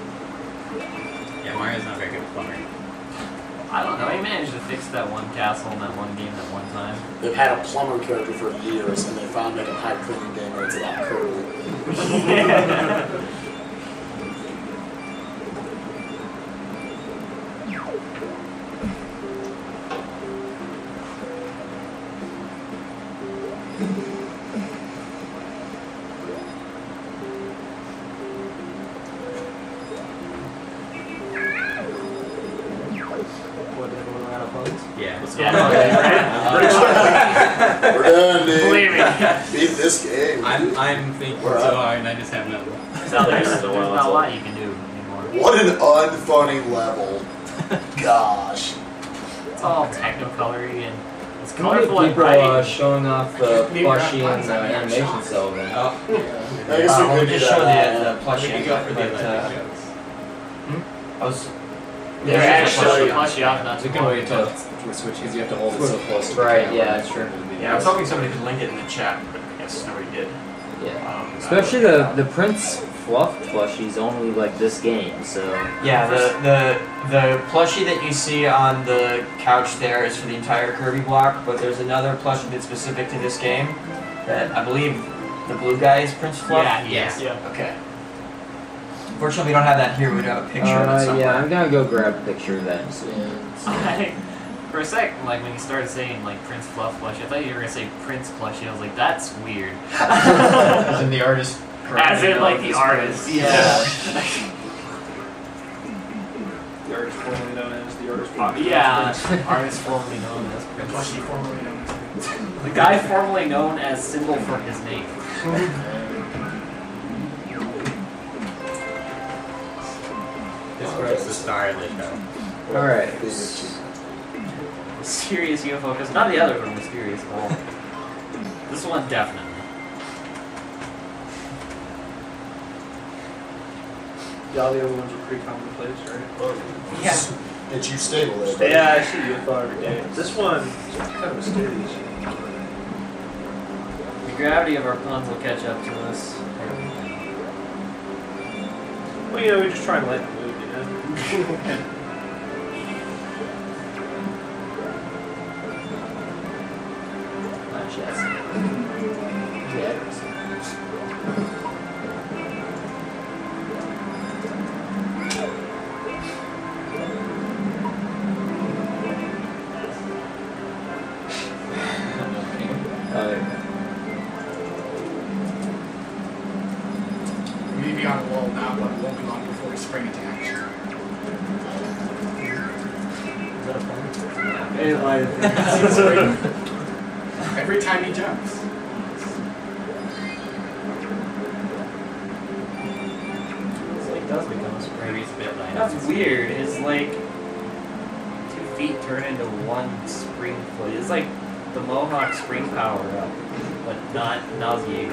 Yeah, Mario's not very good at plumbing. I don't know. He managed to fix that one castle in that one game that one time. They've had a plumber character for years, and they found like a pipe cleaning game where it's about Kirby. What, everyone ran out of points? Yeah. Let's Yeah. We're done, dude. Believe me. Beat this game. I'm thinking We're so up. hard and I just have nothing. So there's not a lot you can do anymore. What an unfunny level. Gosh. It's all technicolory and it's How many colorful and people bright. showing off the plushie and animation cell then? I guess we We'll could do just show that. the plushie. We go for the but, electric jokes. I was. They're actually plushie off, not We too can long. wait until it's switch because you have to hold it so close to the Right, camera. yeah, that's true. Yeah, I was hoping somebody could link it in the chat, but I guess nobody did. Yeah. Especially the Prince Fluff plushie's only like this game, so. Yeah, the plushie that you see on the couch there is for the entire Kirby block, but there's another plushie that's specific to this game that I believe the blue guy is Prince Fluff. Yeah, yes. Yeah. Okay. Unfortunately, we don't have that here. We'd have a picture of it somewhere. Yeah, I'm gonna go grab a picture of that and see. For a sec, like when you started saying like Prince Fluff plushie, I thought you were gonna say Prince plushie. I was like, that's weird. As in the artist. As in like the artist. Yeah. The artist formerly known as the artist. Yeah. Artist formerly known as Prince. Plushie formerly known as The guy formerly known as symbol for his name. This was the star of the show. Alright. Mysterious UFO, because none of the others were mysterious at all. This one definitely. Yeah, all the other ones are pretty commonplace, right? Yeah. Get you stable there, buddy. Yeah, I see UFO every day. This one is kind of mysterious. The gravity of our puns will catch up to us. Well, you know, we just try and lighten the mood, you know? Not just. Yeah. Maybe on a wall now, but it won't be long before we spring attacks. Every time he jumps. It's like does become a spring. Maybe it's a bit light. That's weird. It's like 2 feet turn into 1 spring foot. It's like the Mohawk spring power up, but not nauseating.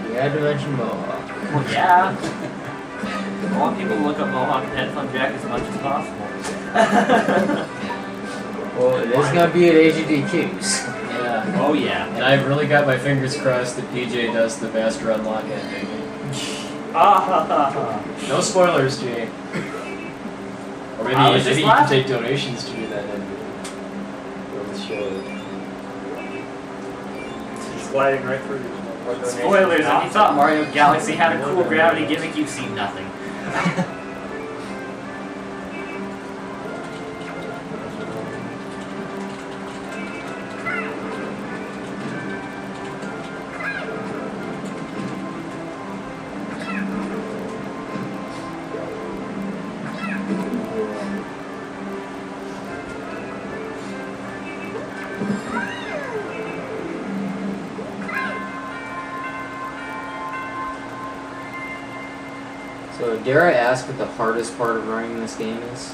You had to mention Mohawk. Well, yeah. I want people to look up Mohawk and Headphone Jack as much as possible. Well, it is gonna be at AGDQs. Yeah. Oh yeah. And I've really got my fingers crossed that PJ does the master unlock ending. No spoilers, Jay. Or maybe, I was just maybe you can laughing. take donations to do that ending. Let's show it. It's sliding right through. Spoilers, if you thought Mario Galaxy had a cool gravity gimmick, you've seen nothing. So, dare I ask what the hardest part of running this game is?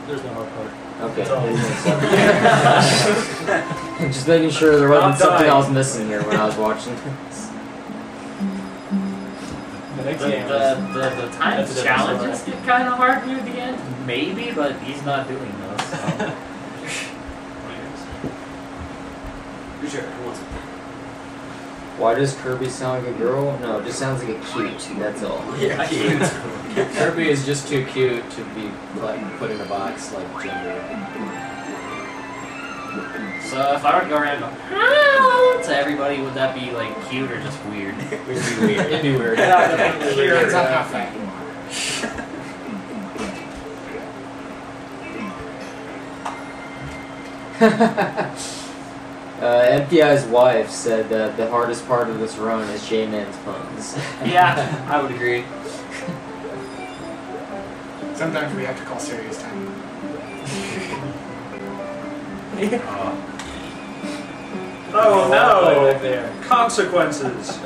There's no hard part. Okay. It's all- Just making sure there wasn't Not something dying. else missing here when I was watching this. The next The game is time That's a different challenges get kind of hard near the end. Maybe, but he's not doing those. So. Sure, who wants it? Why does Kirby sound like a girl? No, it just sounds like a cute, that's all. Yeah, cute. Kirby is just too cute to be put in a box like gender. So if I were to go around and go "Hello" to everybody, would that be like cute or just weird? It'd be weird. It'd be weird. Depends on how fat you MPI's wife said that the hardest part of this run is J-Man's puns. Yeah, I would agree. Sometimes we have to call serious time. Oh no! Back there. Consequences.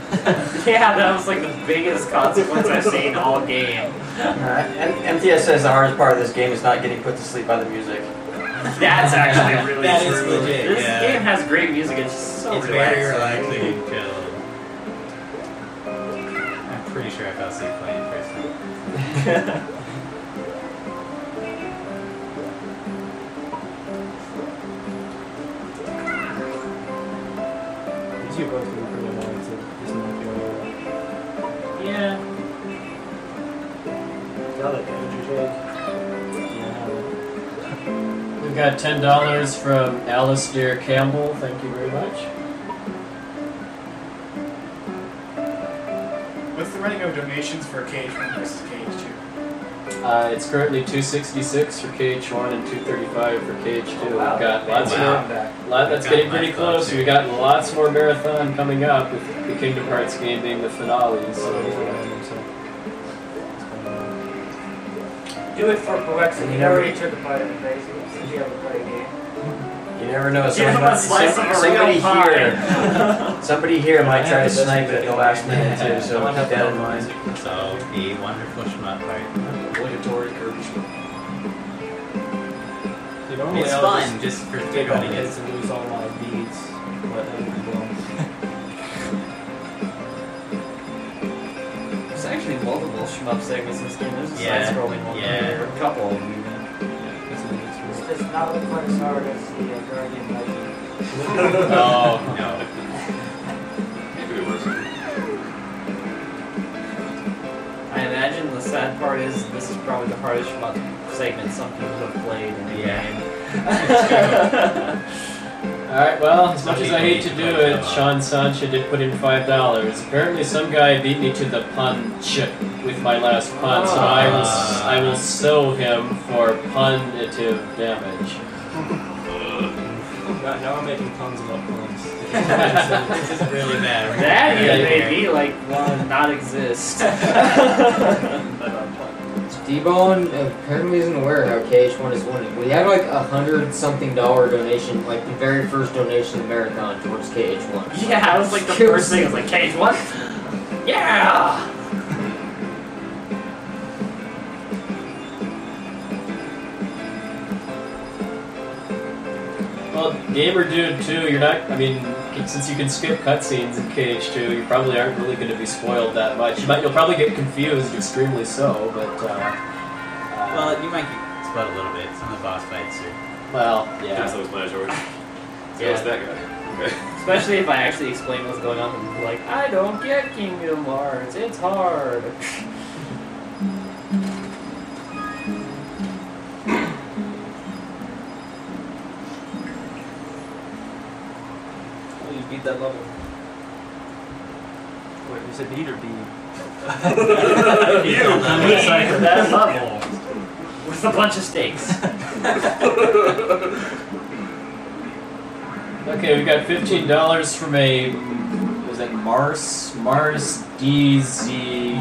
Yeah, that was like the biggest consequence I've seen all game. MTS says the hardest part of this game is not getting put to sleep by the music. That's actually really That is true. legit, This yeah. game has great music. It's just so It's very relaxing. relaxing and chill. I'm pretty sure I fell asleep playing first time. These two both pretty annoying to just not go away. Yeah. Got it, energy shake. We've got $10 from Alistair Campbell. Thank you very much. What's the running of donations for KH1 versus KH2? It's currently $266 for KH1 and $235 for KH2. We've got lots Wow. more. That's getting pretty Got my thoughts close. We got lots more marathon coming up with the Kingdom Hearts game being the finale. So Do it for Poex, and you already took a bite of the base since you haven't played a game. You never know. Give him a slice of a Somebody real pie. here, somebody here might try to snipe it at the last minute too. So keep that in mind. So, the wonderful shmup part. Obligatory Kirby. You know, It's fun, just for take all the running it. hits and lose all my beads. But There's actually multiple shmup segments in this game. There's a Yeah. side-scrolling one here. A couple of them even. It does not look quite as hard as the Guardian Legend. oh No. It could be worse. I imagine the sad part is this is probably the hardest shmup segment some people have played in a game. Alright, well, as much as I hate to do it, Sean Sancha did put in $5. Apparently some guy beat me to the punch with my last pun, so I will sue him for punitive damage. now I'm making puns about puns. This is really bad. That even made me like want to not exist. D-Bone apparently isn't aware how KH1 is winning. We had like $100-something donation, like the very first donation in Marathon towards KH1. Yeah, that was like the first thing. I was like, Cage, what? Yeah! Well, Gamer Dude too, you're not, I mean, since you can skip cutscenes in KH2, you probably aren't really going to be spoiled that much. You'll probably get confused, extremely so, but, Well, you might get spoiled a little bit. Some of the boss fights are... well, Yeah, yeah. so was my George. Yeah. What's that guy? Okay. Especially if I actually explain what's going on, and like, I don't get Kingdom Hearts, it's hard. Oh, you beat that level. Wait, you said beat or beat? I'm excited for that level. With a bunch of stakes. Okay, we got $15 from a, was that Mars DZ...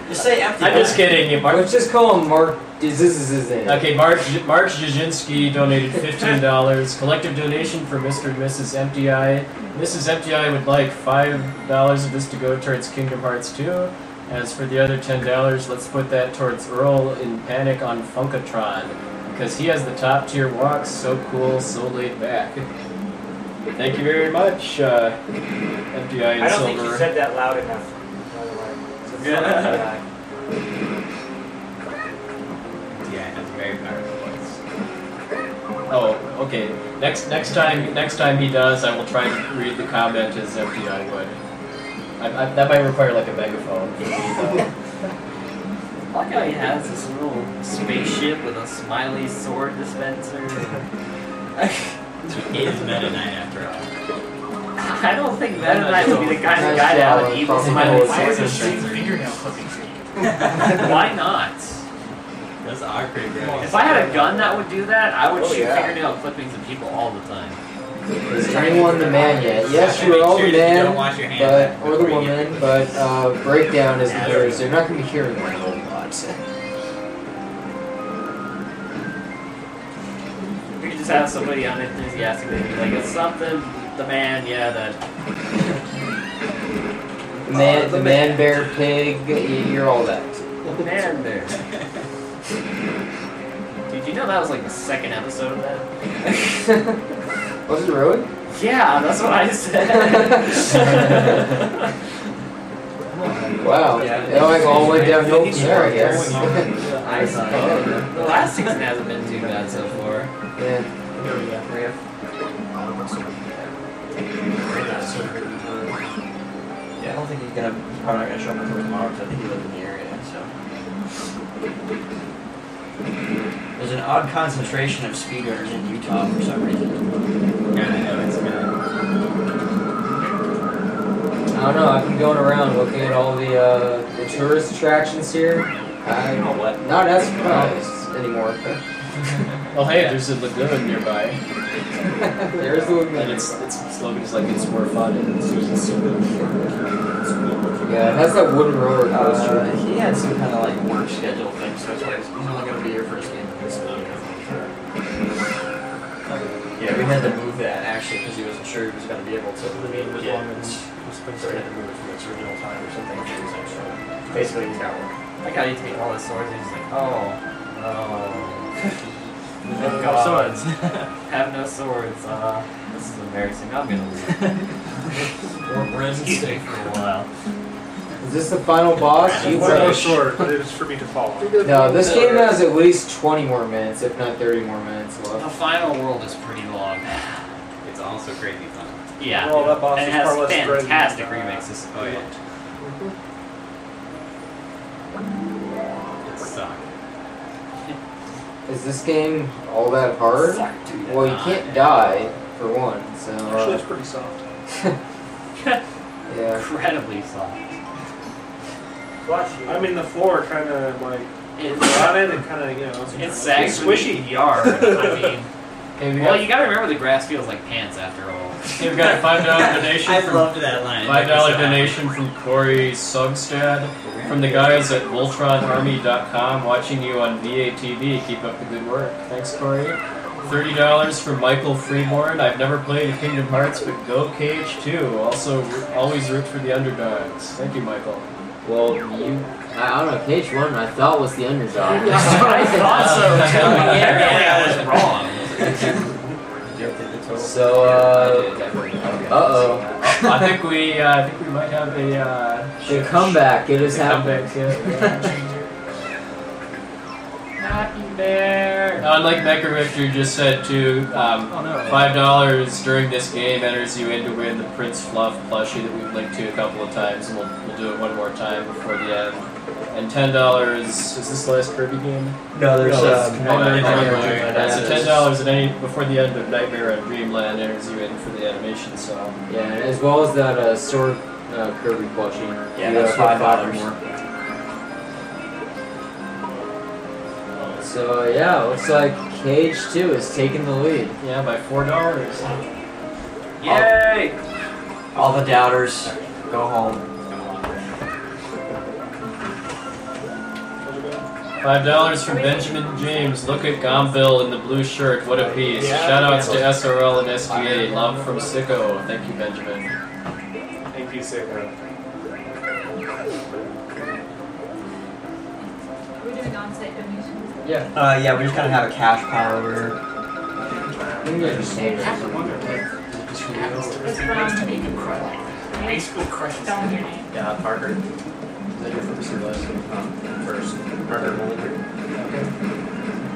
Just say empty. I'm just kidding. Let's just call him Mark. This is his name. Okay, Mark Jazinski donated $15. Collective donation for Mr. and Mrs. MTI. Mrs. MTI would like $5 of this to go towards Kingdom Hearts 2. As for the other $10, let's put that towards Earl in Panic on Funkatron. Because he has the top tier walks, so cool, so laid back. Thank you very much, MTI and I don't Silver. think you said that loud enough, by the way. So it's not that. Yeah, it has a very powerful voice. Oh, okay. Next time he does, I will try to read the comment as MTI would. That might require like a megaphone for me, though. I like how he has this little spaceship with a smiley sword dispenser. He is Meta Knight after all. I don't think Meta Knight would be the kind of guy to have an evil smiley Why sword is it straight dispenser. fingernail clipping for you? Why not? Those are pretty great. If I had a gun that would do that, I would shoot yeah. fingernail clippings at people all the time. Is anyone the man yet? Yes, So you're make all sure the that you man, don't wash your hands but or the before you woman, but breakdown isn't here, so you're not going to be hearing that a whole lot. We could just have somebody unenthusiastically be like, it's something, the man, yeah, that. The man, bear, pig, you're all that. Man bear. Dude, you know that was like the second episode of that? Was it really? Yeah, that's what I said. Wow. Yeah. It like all went downhill from there, I guess. I suppose. The last season hasn't been too bad so far. Yeah. Yeah, I don't think he's probably not gonna show up until tomorrow because I think he lives in the area. So there's an odd concentration of speedrunners in Utah for some reason. Yeah, I know it's good. I don't know, I've been going around looking at all the tourist attractions here. I'm not as surprised anymore. Oh hey, there's a lagoon nearby. There's the lagoon. And its slogan is like it's more fun and it's super. Yeah, it has that wooden roller coaster. He had some kind of like work schedule thing, so that's why he's only going to be here for a game of this week. Yeah, we had to move that actually because he wasn't sure he was going to be able to. The meeting was long and was supposed to have to move it from its original time or something. So basically, he's got work. Like how you take all his swords and he's like, oh. No swords. Have no swords. This is embarrassing. I'm gonna leave. Or bread and steak for a while. Is this the final boss? You want no sword, but it is for me to follow. No, this game has at least 20 more minutes, if not 30 more minutes The left. final world is pretty long. It's also crazy fun. Yeah. Well, that boss and it is far has less threatening fantastic than, remixes. Oh yeah. It sucks. Is this game all that hard? Well, you can't die, for one, so... Actually, it's pretty soft. Yeah. Incredibly soft. I mean, the floor kind of like It's on it and kind of It's actually squishy. yard. I mean, well, you gotta remember the grass feels like pants after all. We've got a $5 donation. I from, loved that line. $5 donation from Corey Sugstad from the guys at VoltronArmy.com watching you on VATV. Keep up the good work. Thanks, Corey. $30 from Michael Freeborn. I've never played Kingdom Hearts, but go Cage too. Also, always root for the underdogs. Thank you, Michael. Well, I don't know, Cage 1 I thought was the underdog. I thought so too. Apparently I was wrong. So, uh-oh. I think we might have a The comeback, it is happening. Happy bear. Like Mecha Victor just said too, $5 during this game enters you in to win the Prince Fluff plushie that we've linked to a couple of times, and we'll do it one more time before the end. And $10, is this the last Kirby game? No, there's Nightmare in Dreamland. So Dreamland. $10 at any before the end of Nightmare in Dreamland enters you in for the animation song. Yeah, as well as that sword Kirby plushie. Yeah, You that's gotta put $5 more. So yeah, looks like Cage 2 is taking the lead. Yeah, by $4. Yay! All the doubters, go home. $5 from Benjamin James. Look at Gomville in the blue shirt. What a piece. Yeah, Shoutouts to SRL and SGA. Love from Sicko. Thank you, Benjamin. Thank you, Sicko. Are we doing on-site donations? Yeah. Yeah, we just kind of have a cash pile over here. It's from High school crush. Spelling your name. Yeah, Parker. Is that your first or last name? First. Parker Mulligan.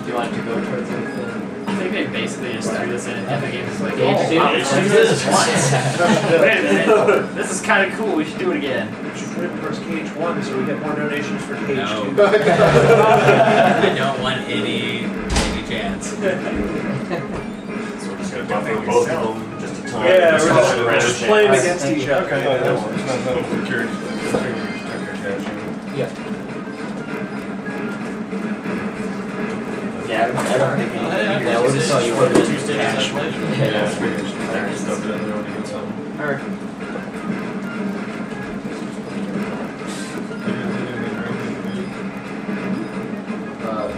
Do you want to go towards anything? I think they basically just threw this in and the game was like, Cage oh, 2? wow, we should do this once. Wait a minute. This is kind of cool. We should do it again. We should put it towards Cage 1 so we get more donations for Cage No. 2. I don't want any chance. So we're just gonna buffer both of them just a ton. Yeah, we're just playing against each other. Okay, Yeah. Yeah, I don't think Yeah, we'll just tell you what it is. Tuesday, Yeah. I Just stuff it in there when you get some. I reckon.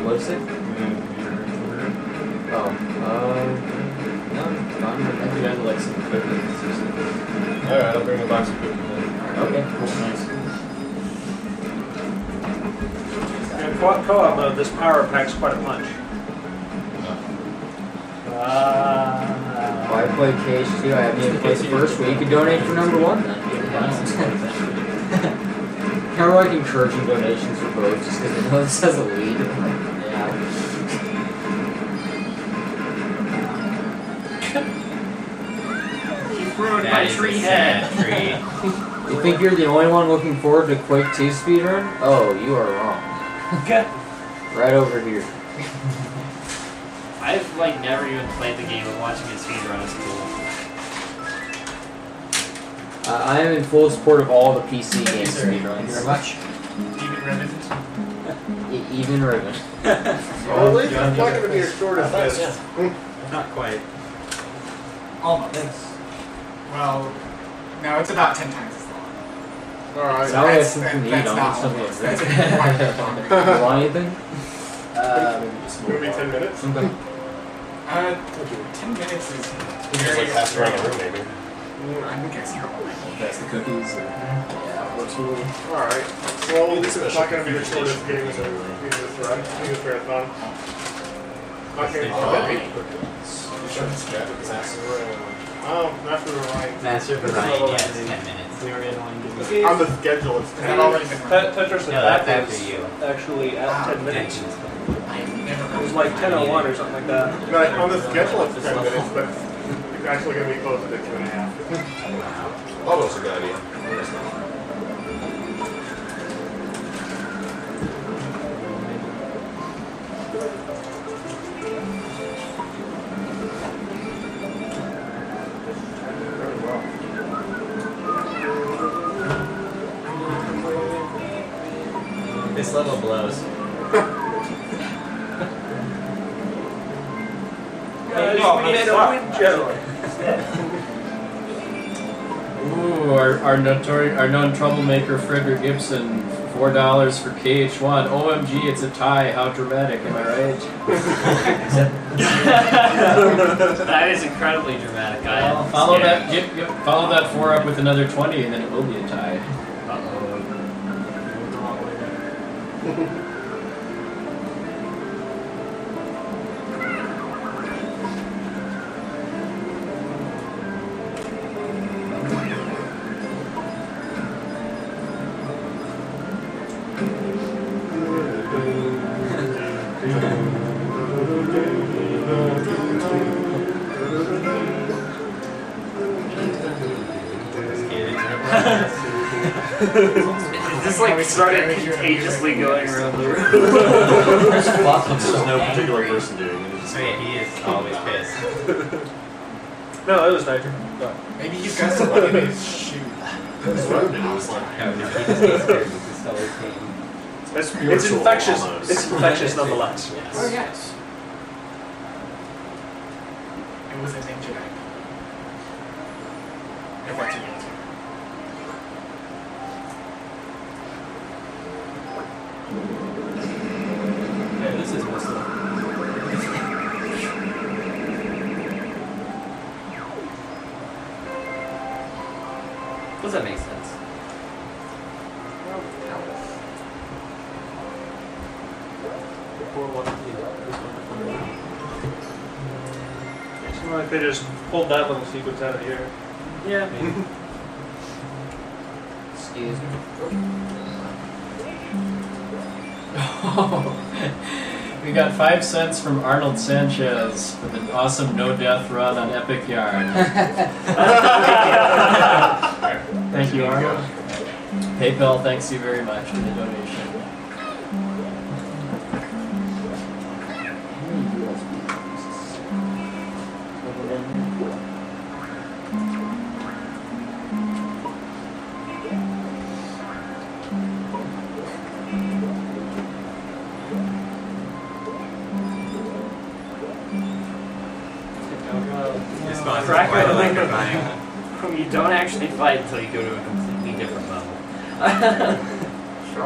What is it? Oh, no, fine. I think I'd like some cookies or something. Alright, I'll bring a box of cookies in. Okay, cool. Nice. In co-op mode, this power packs quite a punch. Well, I play KH2, I haven't even played first, well, you can donate for number 1 then. Kind of like encouraging donations for both, just because I know this has a lead. Yeah. Ruined my tree head. You think you're the only one looking forward to Quake 2 speedrun? Oh, you are wrong. Right over here. I've like never even played the game, but watching it speedrun is cool. I am in full support of all the PC game speedruns. Very much. Even Ribbon. Even Ribbon. Well, at least it's not going to be as short as this. Not quite. Almost. Well, no, it's about 10 times as long. Alright. Now we have something to eat That's on not something almost. like That's that. quite a bit longer. You want anything? Maybe just It'll be 10 minutes. 10 minutes is Just very... like pass around the room, maybe. I'm guessing. pass the cookies. Or, yeah, absolutely. Alright. Well, this is not going to be the shortest game in this run. In this marathon. Okay. After the line. Master for Ryan, yes, 10 minutes. We already had one On the schedule, it's 10 minutes. Tetris No, that's after you. actually at 10 minutes. It It was like 10:01 or something like that. No, on the schedule, it's 10 minutes, but it's actually going to be closer to 2.5. Almost a good idea. This level blows. Ooh, our known troublemaker Frederick Gibson, $4 for KH1. OMG, it's a tie. How dramatic, am I right? That is incredibly dramatic. Follow that 4 up with another 20, and then it will be a tie. It's just like started contagiously going around the room. There's no particular person doing it. So yeah, he is always pissed. No, it was Nitro. Maybe he's got something in his shoe. That's what I'm doing. It's like, No, he just hates Kirby. He's always hating. It's spiritual infectious. almost. It's infectious nonetheless. Oh, yes. It was a ninja night. If that's what it is. Yeah, this is messed up. Does that make sense? It's like they just pulled that little sequence out of the air. Yeah. Excuse me. We got 5 cents from Arnold Sanchez with an awesome no-death run on Epic Yarn. Thank you, Arnold. PayPal thanks you very much for the donation. This probably Crack quite open electrifying. whom you don't actually fight until you go to a completely different level.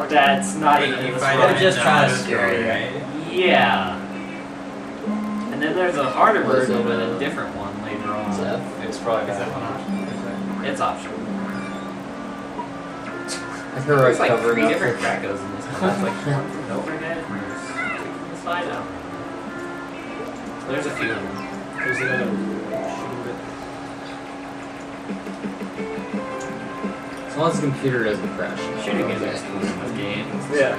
That's not even in You the fight story. it just in trying to the scare story, you. right? Yeah. And then there's a harder Was version it, of it, a different one later on. It's probably Is that one option? It's optional. I feel like There's like covering 3 up different for- Krakos in this one. That's like one from overhead and there's 2 from the side out. So there's a few of them. There's another shooting bit. As long as the computer doesn't crash. Shooting is Okay. exclusive with games. Yeah.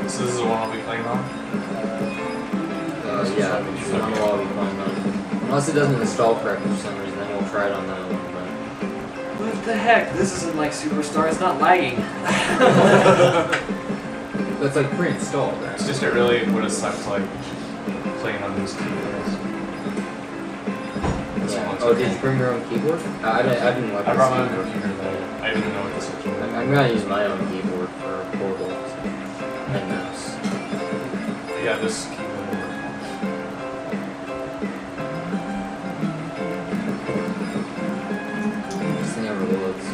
So this is the one I'll be playing on? Yeah, it's not all I'll be playing on. Unless it doesn't install correctly for some reason, then we'll try it on that one. What the heck? This isn't like Superstar, it's not lagging. But it's like pre-installed. Right? It's just it really would have sucked like playing on these keyboards. Yeah. Oh, did you bring your own keyboard? I didn't like I this brought my own keyboard. computer though. I didn't know what this was. I'm gonna use my own keyboard for Portal and mouse. Yeah, this keyboard. This thing ever loads.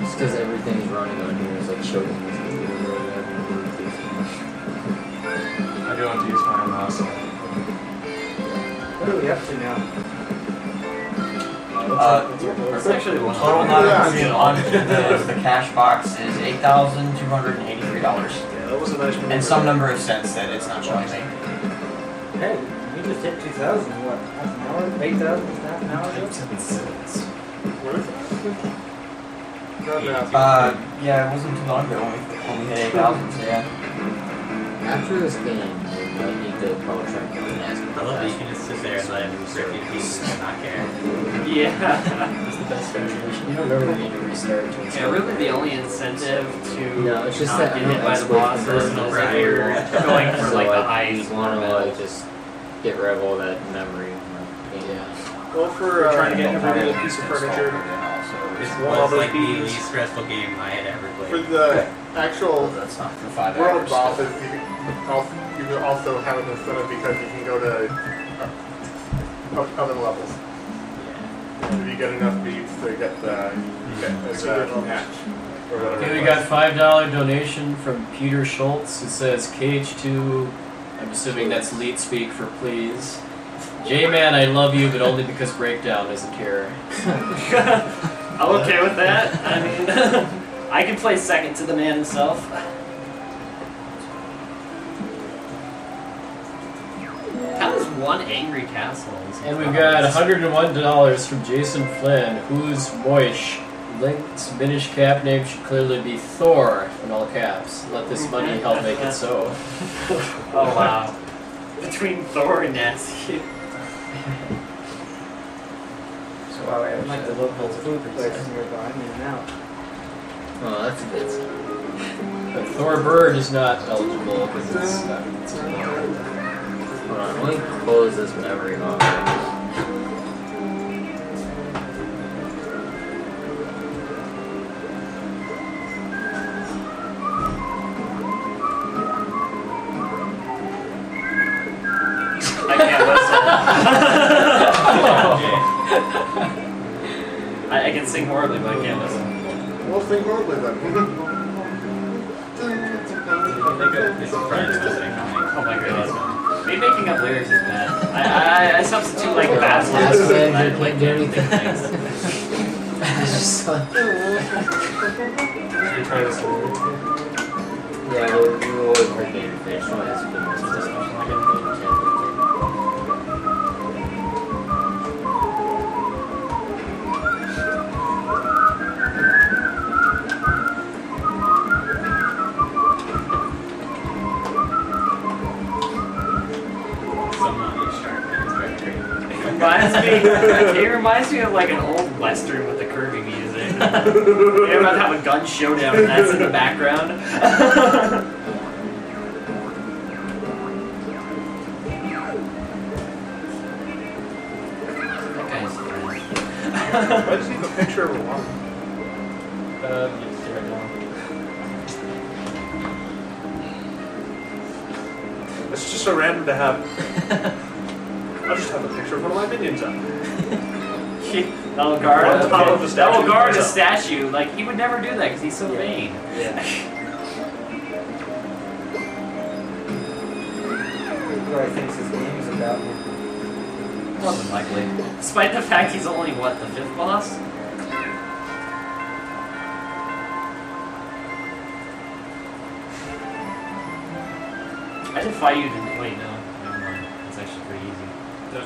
Just because everything's running on here is like choking this keyboard right now. I do want to use my own mouse. What are we up to now? It's actually one Total of amount them. on the cash box is $8,283. Yeah, that was a nice move. And some number of cents that it's not showing me. Hey, we just hit 2,000 in what, half an hour? 8,000 half an hour ago? Yeah, it wasn't too long ago when we hit 8,000, so yeah. After this game, I need to probably try and ask I love that you can just sit there and let repeat pieces and not care. Yeah. It's the best strategy. You don't ever need to restart to Yeah, install. really the only incentive to No, it's just not that get I hit don't by the exploit boss from is personal if you're going for So like the I highest want to level. like just get rid of all that memory. Well, for trying to get every little piece of furniture, This one of was those like the bees. least stressful game I had ever For played. the actual That's not for 5 world hours. bosses, you can also have an incentive because you can go to other levels. If you get enough beads to get the match or whatever. Okay, it we was. got $5 donation from Peter Schultz. It says KH2. I'm assuming that's lead speak for please. J-Man, I love you, but only because Breakdown isn't here. I'm okay with that. I mean, I can play second to the man himself. How is one angry castle? And we've got $101 from Jason Flynn, whose Moish linked Minish cap name should clearly be Thor in all caps. Let this money help make it so. Oh wow. Between Thor and Nancy. So I like the local food place nearby, in and out. Oh, that's a good sign. But Thor Bird is not eligible because it's Hold on, let me close this memory off. I can't listen. I can sing horribly, but I can't listen. We'll sing horribly then. Oh my goodness. Me making up lyrics is bad. I substitute like Last bass Avenger can't do anything. It's just like, Should we try this later? yeah, we'll wait for a game to finish. One has been this It reminds me of like an old western with the Kirby music. You're about to have a gun showdown and that's in the background. That guy's Why does he have a picture of a woman? It's just so random to have I'll just have a picture of one of my minions up. That will guard, On top of the statue. that will guard a goes up. statue. Like, he would never do that because he's so vain. Yeah. He probably thinks his game is about him. More than likely. Despite the fact he's only, what, the 5th boss? I did fight you to... Wait, no. Never mind. It's actually pretty easy. I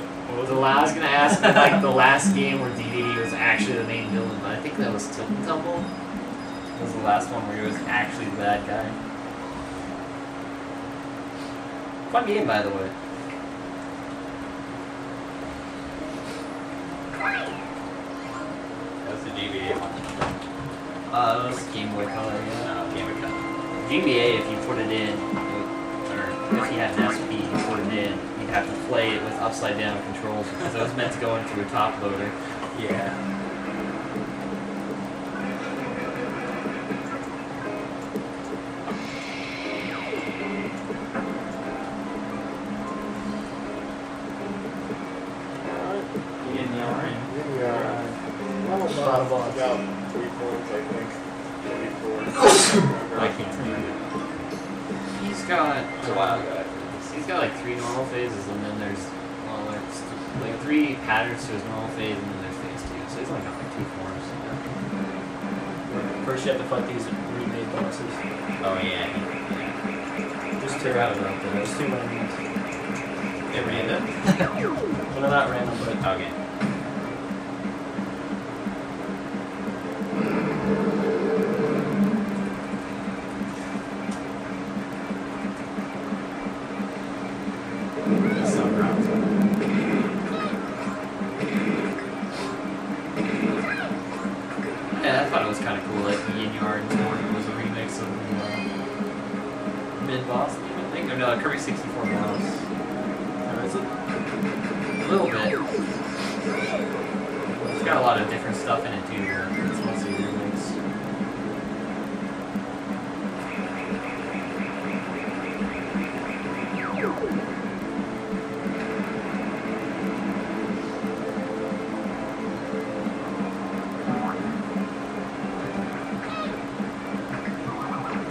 was gonna ask, like, the last game where DDD was actually the main villain, but I think that was Tilt and Tumble. That was the last one where he was actually the bad guy. Fun game, by the way. That was the GBA one. That was Game Boy Color, yeah. No, Game Boy Color. GBA, if you put it in, or if you had an SP, you put it in, you'd have to play it with upside down controls because it was meant to go into a top loader. Yeah. About 3 points, I think. Maybe 4. I can't remember. He's got, It's a while ago. he's got like 3 normal phases, and then there's, well, like 3 patterns to his normal phase, and then there's phase 2. So he's only got like 2 forms. First you have to fight these remade bosses. Oh yeah. Just 2 out of them. There's 2 randoms. They're random? Well, they're not random, but... Okay. Yeah, I thought it was kind of cool. Like the Yin Yard Tournament was a remix of the mid boss theme, I think. Or no, Kirby 64 boss. Or is it? A little bit. It's got a lot of different stuff in it too. But it's mostly a remix.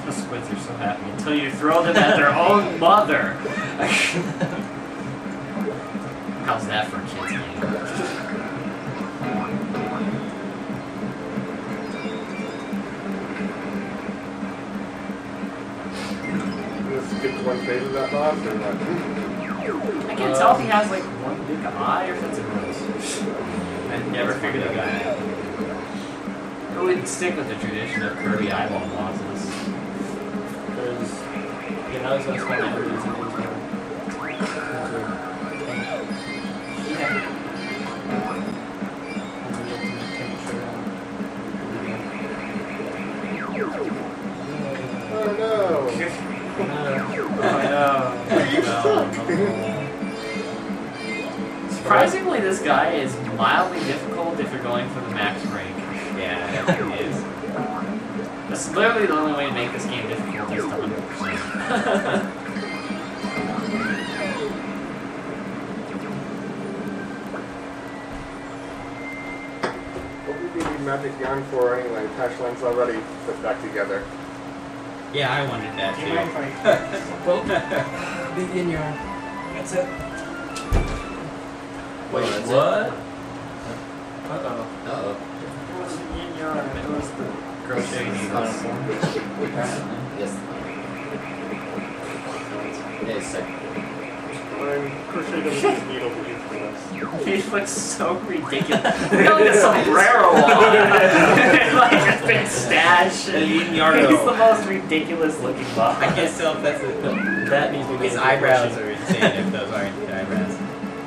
The squids are so happy until you throw them at their own mother. How's that for a kid's game? Just skip one phase of that boss, or what? I can't tell if he has like one big eye or if it's a rose. I never figured that guy out. I wouldn't stick with the tradition of Kirby eyeball bosses. There's... Yeah, now he's gonna spend enemies and things like Oh no! Surprisingly, this guy is mildly difficult if you're going for the max rank. Yeah, it is. That's literally the only way to make this game difficult is to 100%. What would we need Magic Yarn for anyway? Patchline's already put back together. Yeah, I wondered that Do you mind too. if I big in your... That's it. Wait, that's what? Uh-oh. Uh-oh. It wasn't yin yarn, it was the... Crochet needles. Yes. Yes, sir. Crochet doesn't use needles, we use needles. He looks so ridiculous. Look at like a sombrero on. Like a big stash. He's the most ridiculous looking boss. I can't tell if that's That needs to be... his eyebrows are insane if those aren't the eyebrows.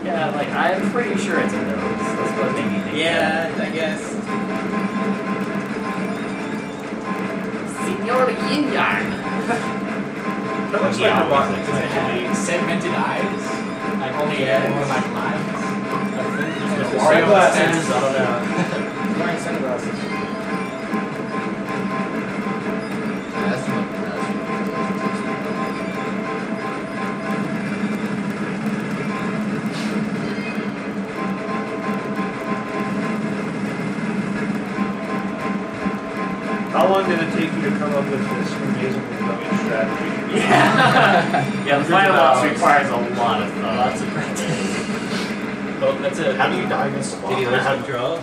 Yeah, like I'm pretty sure it's a nose. That's what made me think. Yeah, I guess. Senor Yin Yarn. That looks like the box. Does it have Segmented eyes? Like only more like lines? Sunglasses. I don't know. He's wearing sunglasses. That's what in love with this amazingly dummy strategy. Yeah, the final boss requires a lot of lots of practice. Oh, that's it. How do you die against a boss? Did he lose control? Your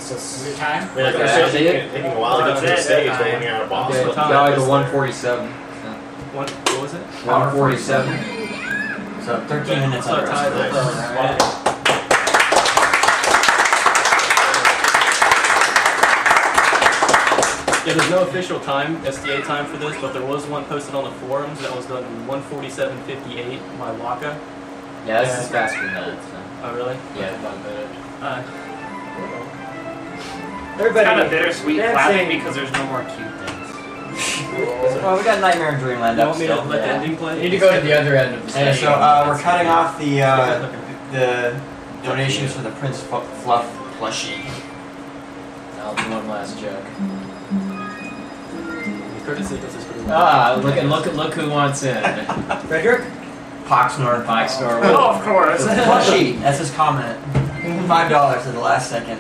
time? Like I said, taking a while to get through the stage, but when you're at a boss, Okay, died to 147. What was it? 147. So 13 minutes So under tied with us. Yeah, there's no official time, SDA time for this, but there was one posted on the forums that was done in 147.58 by Waka. Yeah, this is faster than that. So. Oh, really? Yeah. It's kind of bittersweet clapping because there's no more cute things. Well, we got Nightmare in Dreamland You up want me to still. let the ending play? You need to go to the other end of the Hey, stage. so we're cutting off the donations for the Prince Fluff plushie. I'll do one last check. Courtesy, this is pretty Look who wants in. Frederick? Poxnor. Oh, of course. Plushie, that's his comment. $5 at the last second.